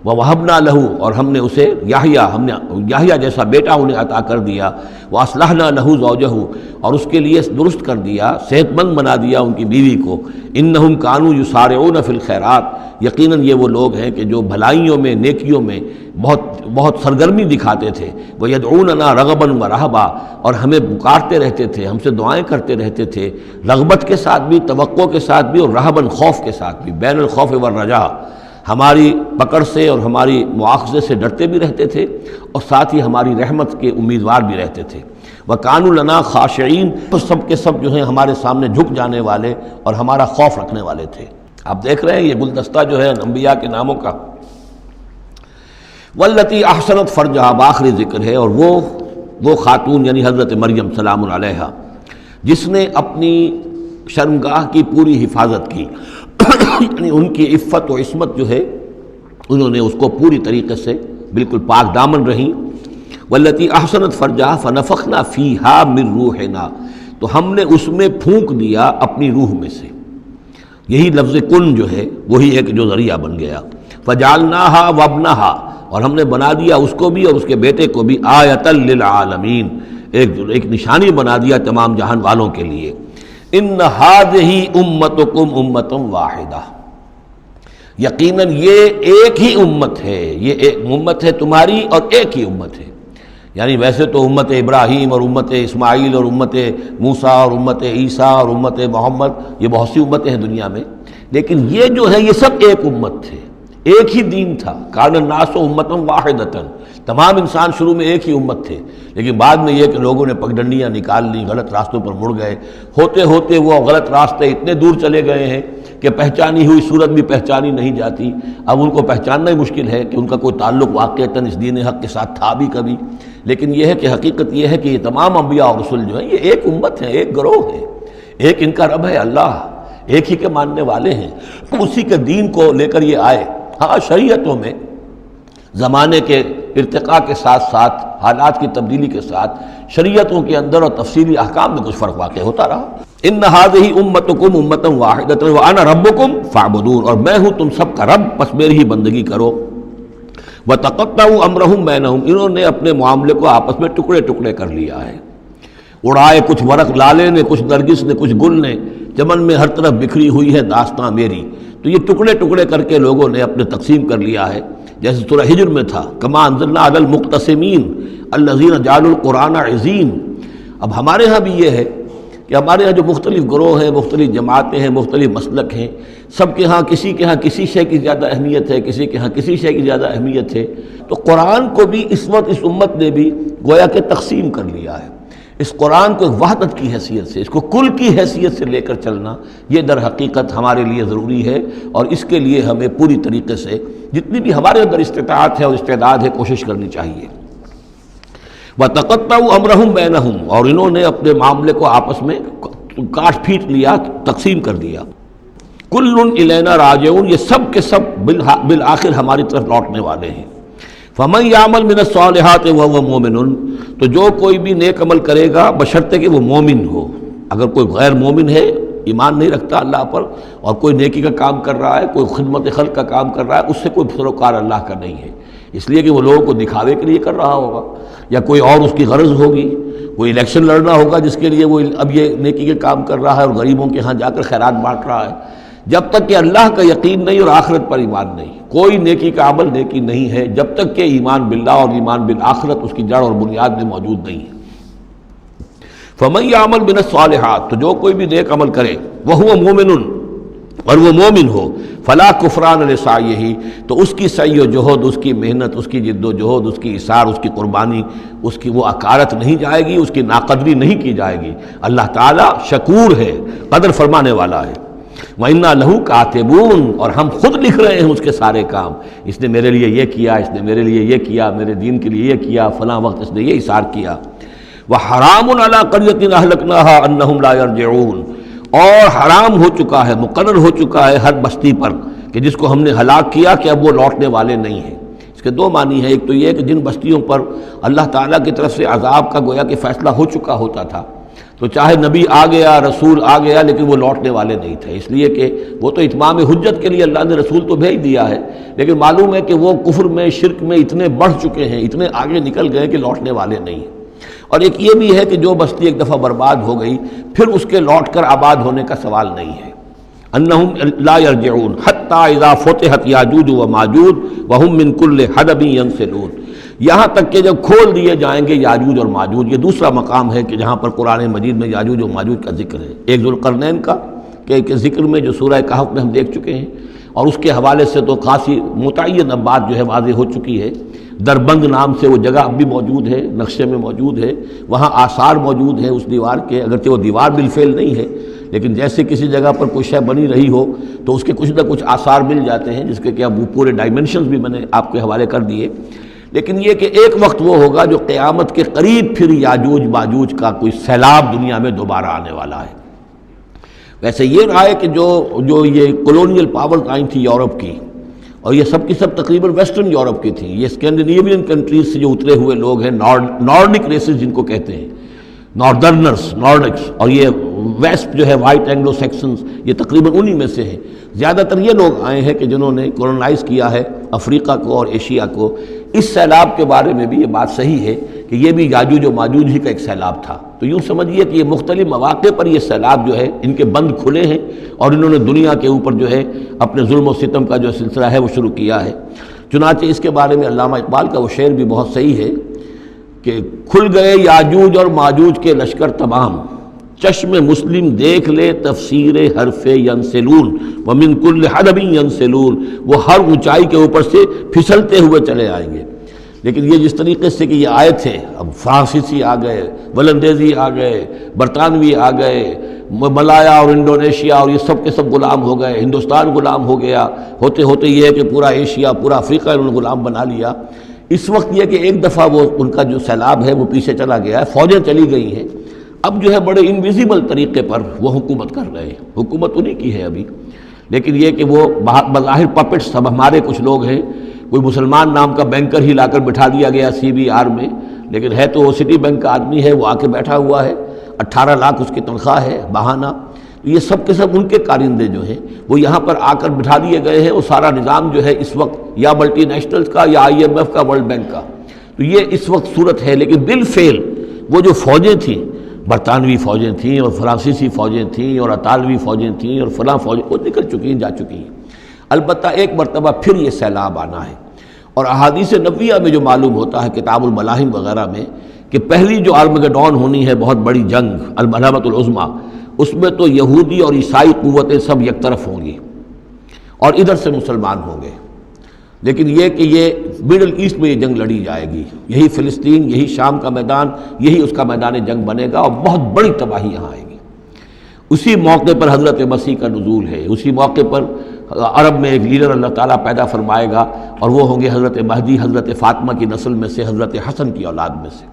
ووہبنا لہ، اور ہم نے اسے یحییٰ، ہم نے یحییٰ جیسا بیٹا انہیں عطا کر دیا. واصلحنا لہ زوجہ، اور اس کے لیے درست کر دیا، صحت مند بنا دیا ان کی بیوی کو. انہم کانوا یسارعون فی الخیرات، یقیناً یہ وہ لوگ ہیں کہ جو بھلائیوں میں، نیکیوں میں بہت سرگرمی دکھاتے تھے. ویدعوننا رغبا ورہبا، اور ہمیں پکارتے رہتے تھے، ہم سے دعائیں کرتے رہتے تھے، رغبت کے ساتھ بھی، توقع کے ساتھ بھی، اور رہباً خوف کے ساتھ بھی، بین الخوف والرجاء، ہماری پکڑ سے اور ہماری مواخذے سے ڈرتے بھی رہتے تھے، اور ساتھ ہی ہماری رحمت کے امیدوار بھی رہتے تھے. وَكَانُوا لَنَا خَاشِعِينَ، تو سب کے سب جو ہیں ہمارے سامنے جھک جانے والے اور ہمارا خوف رکھنے والے تھے. آپ دیکھ رہے ہیں یہ گلدستہ جو ہے انبیاء کے ناموں کا. وَالَّتِي أَحْسَنَتْ فَرْجَهَا، بآخری ذکر ہے، اور وہ خاتون یعنی حضرت مریم سلام علیہا، جس نے اپنی شرمگاہ کی پوری حفاظت کی، یعنی ان کی عفت و عصمت جو ہے انہوں نے اس کو پوری طریقے سے بالکل پاک دامن رہیں. والتي احسنت فرجها فنفخنا فيها من روحنا، تو ہم نے اس میں پھونک دیا اپنی روح میں سے. یہی لفظ کن جو ہے وہی ایک جو ذریعہ بن گیا. فجعلناها وابنها، اور ہم نے بنا دیا اس کو بھی اور اس کے بیٹے کو بھی آیۃ للعالمین، ایک نشانی بنا دیا تمام جہان والوں کے لیے. ان هذه امتکم امۃ واحدہ، یقیناً یہ ایک ہی امت ہے، یہ ایک امت ہے تمہاری اور ایک ہی امت ہے. یعنی ویسے تو امت ابراہیم اور امت اسماعیل اور امت موسیٰ اور امت عیسیٰ اور امت محمد، یہ بہت سی امتیں ہیں دنیا میں، لیکن یہ جو ہے یہ سب ایک امت تھے، ایک ہی دین تھا. کان الناس امۃ واحدۃ، تمام انسان شروع میں ایک ہی امت تھے، لیکن بعد میں یہ کہ لوگوں نے پگڈنڈیاں نکال لی، غلط راستوں پر مڑ گئے، ہوتے ہوتے وہ غلط راستے اتنے دور چلے گئے ہیں کہ پہچانی ہوئی صورت بھی پہچانی نہیں جاتی. اب ان کو پہچاننا ہی مشکل ہے کہ ان کا کوئی تعلق واقعتاً اس دین حق کے ساتھ تھا بھی کبھی. لیکن یہ ہے کہ حقیقت یہ ہے کہ یہ تمام انبیاء اور رسول جو ہیں یہ ایک امت ہے، ایک گروہ ہے، ایک ان کا رب ہے اللہ، ایک ہی کے ماننے والے ہیں، اسی کے دین کو لے کر یہ آئے. ہاں شریعتوں میں زمانے کے ارتقاء کے ساتھ ساتھ، حالات کی تبدیلی کے ساتھ، شریعتوں کے اندر اور تفصیلی احکام میں کچھ فرق واقع ہوتا رہا. ان هذه امتکم امۃ واحدۃ وانا ربکم فاعبدون، اور میں ہوں تم سب کا رب، بس میری ہی بندگی کرو. وتقطعوا امرهم بینہم، انہوں نے اپنے معاملے کو آپس میں ٹکڑے ٹکڑے کر لیا ہے. اڑائے کچھ ورق لالے نے، کچھ نرگس نے، کچھ گل نے، چمن میں ہر طرف بکھری ہوئی ہے داستاں میری. تو یہ ٹکڑے ٹکڑے کر کے لوگوں نے اپنے تقسیم کر لیا ہے، جیسے سورہ ہجر میں تھا، کما انزلنا علی المقتسمین الذین جعلوا القرآن عظیم. اب ہمارے ہاں بھی یہ ہے کہ ہمارے ہاں جو مختلف گروہ ہیں، مختلف جماعتیں ہیں، مختلف مسلک ہیں، سب کے ہاں کسی شے کی زیادہ اہمیت ہے، کسی کے ہاں کسی شے کی زیادہ اہمیت ہے. تو قرآن کو بھی اس وقت اس امت نے بھی گویا کہ تقسیم کر لیا ہے. اس قرآن کو وحدت کی حیثیت سے، اس کو کل کی حیثیت سے لے کر چلنا، یہ در حقیقت ہمارے لیے ضروری ہے، اور اس کے لیے ہمیں پوری طریقے سے جتنی بھی ہمارے اندر استطاعت ہے اور استعداد ہے کوشش کرنی چاہیے. وَتَقَطَّعُوا أَمْرَهُمْ بَيْنَهُمْ، اور انہوں نے اپنے معاملے کو آپس میں کاٹ پھیٹ لیا، تقسیم کر دیا. كُلٌّ إِلَيْنَا راجعون، یہ سب کے سب بالآخر ہماری طرف لوٹنے والے ہیں. فَمَن يَعْمَلْ مِنَ الصَّالِحَاتِ وَهُوَ مُؤْمِنٌ، تو جو کوئی بھی نیک عمل کرے گا بشرطے کہ وہ مومن ہو. اگر کوئی غیر مومن ہے ایمان نہیں رکھتا اللہ پر اور کوئی نیکی کا کام کر رہا ہے، کوئی خدمت خلق کا کام کر رہا ہے، اس سے کوئی سروکار اللہ کا نہیں ہے، اس لیے کہ وہ لوگوں کو دکھاوے کے لیے کر رہا ہوگا، یا کوئی اور اس کی غرض ہوگی، کوئی الیکشن لڑنا ہوگا جس کے لیے وہ اب یہ نیکی کے کام کر رہا ہے اور غریبوں کے ہاں جا کر خیرات بانٹ رہا ہے۔ جب تک کہ اللہ کا یقین نہیں اور آخرت پر ایمان نہیں، کوئی نیکی کا عمل نیکی نہیں ہے جب تک کہ ایمان باللہ اور ایمان بالآخرت اس کی جڑ اور بنیاد میں موجود نہیں ہے۔ فَمَن يَعْمَلْ مِنَ الصَّالِحَاتِ، تو جو کوئی بھی نیک عمل کرے وَهُوَ مُؤْمِنٌ، اور وہ مومن ہو، فَلَا كُفْرَانَ لِسَعْيِهِ، تو اس کی سعی و جہد، اس کی محنت، اس کی جد و جہد، اس کی اثار، اس کی قربانی، اس کی وہ اکارت نہیں جائے گی، اس کی ناقدری نہیں کی جائے گی۔ اللہ تعالیٰ شکور ہے، قدر فرمانے والا ہے۔ وَإِنَّا لَهُ كَاتِبُونَ، اور ہم خود لکھ رہے ہیں اس کے سارے کام، اس نے میرے لیے یہ کیا، اس نے میرے لیے یہ کیا، میرے دین کے لیے یہ کیا، فلاں وقت اس نے یہ اثار کیا۔ وَحَرَامٌ عَلَىٰ قَرْيَةٍ أَهْلَكْنَاهَا أَنَّهُمْ لَا يَرْجِعُونَ، اور حرام ہو چکا ہے، مقرر ہو چکا ہے ہر بستی پر کہ جس کو ہم نے ہلاک کیا کہ اب وہ لوٹنے والے نہیں ہیں۔ اس کے دو معنی ہیں، ایک تو یہ کہ جن بستیوں پر اللہ تعالیٰ کی طرف سے عذاب کا گویا کہ فیصلہ ہو چکا ہوتا تھا، تو چاہے نبی آ گیا، رسول آ گیا، لیکن وہ لوٹنے والے نہیں تھے، اس لیے کہ وہ تو اتمام حجت کے لیے اللہ نے رسول تو بھیج دیا ہے، لیکن معلوم ہے کہ وہ کفر میں، شرک میں اتنے بڑھ چکے ہیں، اتنے آگے نکل گئے کہ لوٹنے والے نہیں ہیں۔ اور ایک یہ بھی ہے کہ جو بستی ایک دفعہ برباد ہو گئی پھر اس کے لوٹ کر آباد ہونے کا سوال نہیں ہے۔ انہم لا یرجعون حتی اذا فتحت یاجوج و ماجوج وہم من کل حدب ینسلون، یہاں تک کہ جب کھول دیے جائیں گے یاجوج اور ماجوج۔ یہ دوسرا مقام ہے کہ جہاں پر قرآن مجید میں یاجوج و ماجوج کا ذکر ہے، ایک ذوالقرنین کا کہ ذکر میں جو سورہ کہف میں ہم دیکھ چکے ہیں، اور اس کے حوالے سے تو خاصی متعین اب بات جو ہے واضح ہو چکی ہے۔ دربند نام سے وہ جگہ اب بھی موجود ہے، نقشے میں موجود ہے، وہاں آثار موجود ہیں اس دیوار کے، اگرچہ وہ دیوار بالفعل نہیں ہے، لیکن جیسے کسی جگہ پر کوئی شے بنی رہی ہو تو اس کے کچھ نہ کچھ آثار مل جاتے ہیں، جس کے کہ اب وہ پورے ڈائمنشنز بھی میں نے آپ کے حوالے کر دیے۔ لیکن یہ کہ ایک وقت وہ ہوگا جو قیامت کے قریب پھر یاجوج ماجوج کا کوئی سیلاب دنیا میں دوبارہ آنے والا ہے۔ ویسے یہ رہا ہے کہ جو یہ کولونیل پاورز آئی تھی یورپ کی، اور یہ سب کی سب تقریباً ویسٹرن یورپ کی تھیں، یہ اسکینڈینیوین کنٹریز سے جو اترے ہوئے لوگ ہیں، نارڈک ریسز جن کو کہتے ہیں، ناردرنرز، نارڈکس، اور یہ ویسٹ جو ہے وائٹ اینگلو سیکسنز، یہ تقریباً انہی میں سے ہیں۔ زیادہ تر یہ لوگ آئے ہیں کہ جنہوں نے کولونائز کیا ہے افریقہ کو اور ایشیا کو۔ اس سیلاب کے بارے میں بھی یہ بات صحیح ہے کہ یہ بھی یاجوج و ماجوج ہی کا ایک سیلاب تھا، تو یوں سمجھیے کہ یہ مختلف مواقع پر یہ سیلاب جو ہے ان کے بند کھلے ہیں، اور انہوں نے دنیا کے اوپر جو ہے اپنے ظلم و ستم کا جو سلسلہ ہے وہ شروع کیا ہے۔ چنانچہ اس کے بارے میں علامہ اقبال کا وہ شعر بھی بہت صحیح ہے کہ کھل گئے یاجوج اور ماجوج کے لشکر تمام، چشم مسلم دیکھ لے تفسیر حرف ینسلون ومن کل حدب ینسلون، وہ ہر اونچائی کے اوپر سے پھسلتے ہوئے چلے آئیں گے۔ لیکن یہ جس طریقے سے کہ یہ آئے تھے، اب فرانسیسی آ گئے، ولندیزی آ گئے، برطانوی آ گئے، ملایا اور انڈونیشیا، اور یہ سب کے سب غلام ہو گئے، ہندوستان غلام ہو گیا، ہوتے ہوتے یہ ہے کہ پورا ایشیا، پورا افریقہ انہوں نے غلام بنا لیا۔ اس وقت یہ کہ ایک دفعہ وہ ان کا جو سیلاب ہے وہ پیچھے چلا گیا ہے، فوجیں چلی گئی ہیں، اب جو ہے بڑے انویزیبل طریقے پر وہ حکومت کر رہے ہیں، حکومت انہی کی ہے ابھی، لیکن یہ کہ وہ بظاہر پپٹس سب ہمارے کچھ لوگ ہیں، کوئی مسلمان نام کا بینکر ہی لا کر بٹھا دیا گیا CBR میں، لیکن ہے تو وہ سٹی بینک کا آدمی ہے، وہ آ کے بیٹھا ہوا ہے، 18 لاکھ اس کی تنخواہ ہے بہانہ۔ یہ سب کے سب ان کے کارندے جو ہیں وہ یہاں پر آ کر بٹھا دیے گئے ہیں، وہ سارا نظام جو ہے اس وقت یا ملٹی نیشنلز کا یا IMF کا، ورلڈ بینک کا، تو یہ اس وقت صورت ہے۔ لیکن بالفعل وہ جو فوجیں تھیں، برطانوی فوجیں تھیں اور فرانسیسی فوجیں تھیں اور اطالوی فوجیں تھیں اور فلاں فوجیں، وہ نکل چکی ہیں، جا چکی ہیں۔ البتہ ایک مرتبہ پھر یہ سیلاب آنا ہے، اور احادیث نبویہ میں جو معلوم ہوتا ہے کتاب الملاحم وغیرہ میں کہ پہلی جو آرمگڈون ہونی ہے، بہت بڑی جنگ، الملحمۃ العظمیٰ، اس میں تو یہودی اور عیسائی قوتیں سب یک طرف ہوں گی اور ادھر سے مسلمان ہوں گے، لیکن یہ کہ یہ مڈل ایسٹ میں یہ جنگ لڑی جائے گی، یہی فلسطین، یہی شام کا میدان، یہی اس کا میدان جنگ بنے گا، اور بہت بڑی تباہی یہاں آئے گی۔ اسی موقع پر حضرت مسیح کا نزول ہے، اسی موقع پر عرب میں ایک لیڈر اللہ تعالیٰ پیدا فرمائے گا، اور وہ ہوں گے حضرت مہدی، حضرت فاطمہ کی نسل میں سے، حضرت حسن کی اولاد میں سے،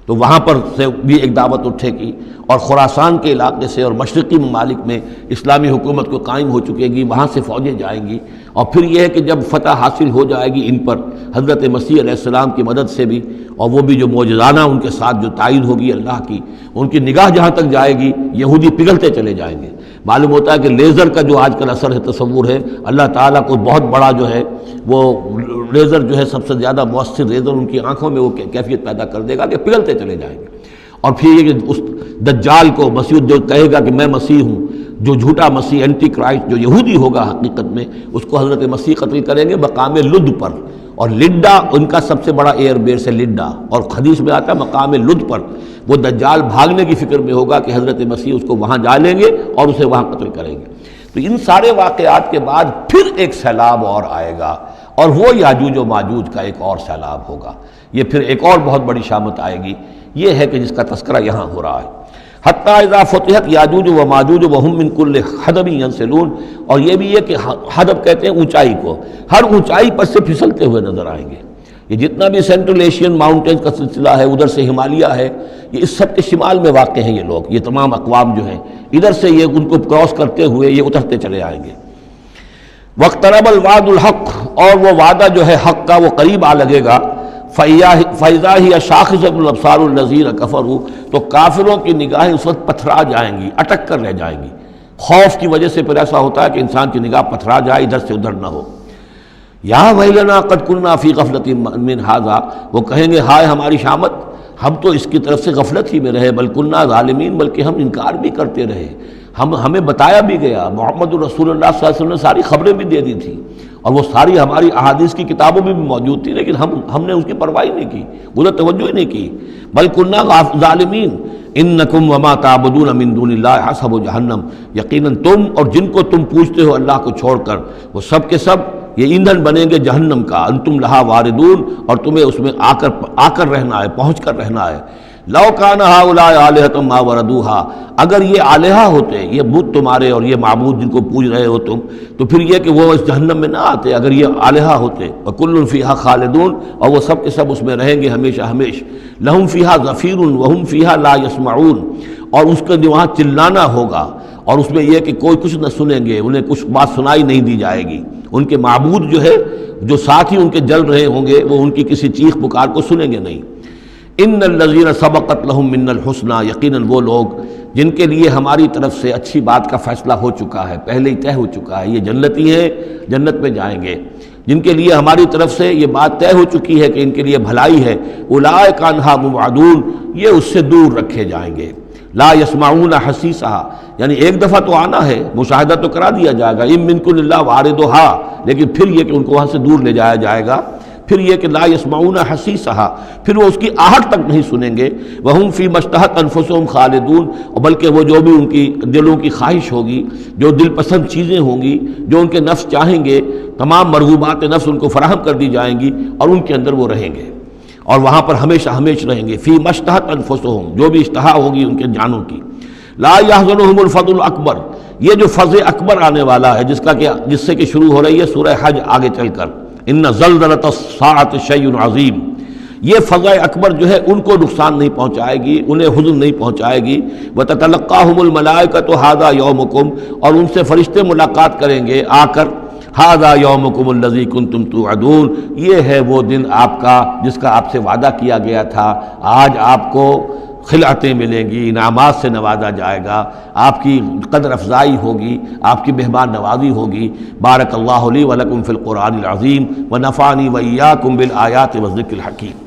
تو وہاں پر سے بھی ایک دعوت اٹھے گی، اور خراسان کے علاقے سے اور مشرقی ممالک میں اسلامی حکومت کو قائم ہو چکے گی، وہاں سے فوجیں جائیں گی، اور پھر یہ ہے کہ جب فتح حاصل ہو جائے گی ان پر حضرت مسیح علیہ السلام کی مدد سے بھی، اور وہ بھی جو معجزانہ ان کے ساتھ جو تائید ہوگی اللہ کی، ان کی نگاہ جہاں تک جائے گی یہودی پگھلتے چلے جائیں گے۔ معلوم ہوتا ہے کہ لیزر کا جو آج کل اثر ہے، تصور ہے، اللہ تعالیٰ کو بہت بڑا جو ہے وہ لیزر جو ہے سب سے زیادہ مؤثر لیزر ان کی آنکھوں میں وہ کیفیت پیدا کر دے گا کہ پگھلتے چلے جائیں گے۔ اور پھر یہ کہ اس دجال کو مسیح جو کہے گا کہ میں مسیح ہوں، جو جھوٹا مسیح اینٹی کرائسٹ جو یہودی ہوگا حقیقت میں، اس کو حضرت مسیح قتل کریں گے مقام لد پر، اور لڈا ان کا سب سے بڑا ایئر بیس ہے لڈا، اور حدیث میں آتا ہے مقام لد پر وہ دجال بھاگنے کی فکر میں ہوگا کہ حضرت مسیح اس کو وہاں جا لیں گے اور اسے وہاں قتل کریں گے۔ تو ان سارے واقعات کے بعد پھر ایک سیلاب اور آئے گا، اور وہ یاجوج و ماجوج کا ایک اور سیلاب ہوگا، یہ پھر ایک اور بہت بڑی شامت آئے گی، یہ ہے کہ جس کا تذکرہ یہاں ہو رہا ہے۔ حتیٰ اذا فتحت یاجوج و ماجوج وہم من کل حدب ینسلون، اور یہ بھی ہے کہ حدب کہتے ہیں اونچائی کو، ہر اونچائی پر سے پھسلتے ہوئے نظر آئیں گے۔ یہ جتنا بھی سینٹرل ایشین ماؤنٹینز کا سلسلہ ہے، ادھر سے ہمالیہ ہے، یہ اس سب کے شمال میں واقع ہیں یہ لوگ، یہ تمام اقوام جو ہیں ادھر سے یہ ان کو کراس کرتے ہوئے یہ اترتے چلے آئیں گے۔ واقترب الوعد الحق، اور وہ وعدہ جو ہے حق کا وہ قریب آ لگے گا۔ فَإِذَا هِيَ شَاخِصَةُ الْأَبْصَارُ الَّذِينَ كَفَرُوا، تو کافروں کی نگاہیں اس وقت پتھرا جائیں گی، اٹک کر رہ جائیں گی۔ خوف کی وجہ سے پھر ایسا ہوتا ہے کہ انسان کی نگاہ پتھرا جائے، ادھر سے ادھر نہ ہو۔ یا ویلنا قد کنا فی غفلۃ من ھذا، وہ کہیں گے ہائے ہماری شامت، ہم تو اس کی طرف سے غفلت ہی میں رہے، بل کنا ظالمین، بلکہ ہم انکار بھی کرتے رہے، ہمیں بتایا بھی گیا، محمد رسول اللہ صلی اللہ علیہ وسلم نے ساری خبریں بھی دے دی تھی، اور وہ ساری ہماری احادیث کی کتابوں میں بھی موجود تھی، لیکن ہم نے اس کی پرواہ نہیں کی، ادھر توجہ ہی نہیں کی۔ بل کنا ظالمین انکم وما تعبدون من دون اللہ حسب جہنم، یقیناً تم اور جن کو تم پوجتے ہو اللہ کو چھوڑ کر، وہ سب کے سب یہ ایندھن بنیں گے جہنم کا، انتم لہا واردون، اور تمہیں اس میں آ کر رہنا ہے، پہنچ کر رہنا ہے۔ لو کان ہؤلاء آلہۃ ما وردوہا، اگر یہ آلہہ ہوتے، یہ بت تمہارے اور یہ معبود جن کو پوج رہے ہو تم، تو پھر یہ کہ وہ اس جہنم میں نہ آتے اگر یہ آلہہ ہوتے۔ وکل فیہا خالدون، اور وہ سب کے سب اس میں رہیں گے ہمیشہ ہمیش۔ لہم فیہا زفیر وہم فیہا لا یسمعون، اور اس کے وہاں چلانا ہوگا، اور اس میں یہ کہ کوئی کچھ نہ سنیں گے، انہیں کچھ بات سنائی نہیں دی جائے گی۔ ان کے معبود جو ہے، جو ساتھی ان کے جل رہے ہوں گے، وہ ان کی کسی چیخ پکار کو سنیں گے نہیں۔ ان الذین سبقت لہم من الحسنی، یقیناً وہ لوگ جن کے لیے ہماری طرف سے اچھی بات کا فیصلہ ہو چکا ہے، پہلے ہی طے ہو چکا ہے، یہ جنتی ہیں، جنت میں جائیں گے، جن کے لیے ہماری طرف سے یہ بات طے ہو چکی ہے کہ ان کے لیے بھلائی ہے، اولئک عنہا مبعدون، یہ اس سے دور رکھے جائیں گے۔ لا یسمعون حسیسہا، یعنی ایک دفعہ تو آنا ہے، مشاہدہ تو کرا دیا جائے گا، ام منکم الا واردھا، لیکن پھر یہ کہ ان کو وہاں سے دور لے جایا جائے گا۔ پھر یہ کہ لا یسمعون حسیسہا، پھر وہ اس کی آہٹ تک نہیں سنیں گے۔ وہم فی مشتہت انفسہم خالدون، اور بلکہ وہ جو بھی ان کی دلوں کی خواہش ہوگی، جو دل پسند چیزیں ہوں گی، جو ان کے نفس چاہیں گے، تمام مرغوبات نفس ان کو فراہم کر دی جائیں گی، اور ان کے اندر وہ رہیں گے، اور وہاں پر ہمیشہ ہمیشہ رہیں گے۔ فی مشتہت انفسہم، جو بھی اشتہا ہوگی ان کے جانوں کی۔ لا یحزنہم الفزع الاکبر، یہ جو فضع اکبر آنے والا ہے، جس سے کہ شروع ہو رہی ہے سورہ حج آگے چل کر، ان زلزلۃ الساعۃ شیء عظیم، یہ فضع اکبر جو ہے ان کو نقصان نہیں پہنچائے گی، انہیں حزن نہیں پہنچائے گی۔ وتتلقاہم الملائکۃ ھذا یومکم، اور ان سے فرشتے ملاقات کریں گے آ کر، ھذا یومکم الذی کنتم توعدون، یہ ہے وہ دن آپ کا جس کا آپ سے وعدہ کیا گیا تھا، آج آپ کو خلعتیں ملیں گی، انعامات سے نوازا جائے گا، آپ کی قدر افزائی ہوگی، آپ کی مہمان نوازی ہوگی۔ بارک اللہ لی ولکم فی القرآن العظیم ونفعنی وإیاکم بالآیات والذکر الحکیم۔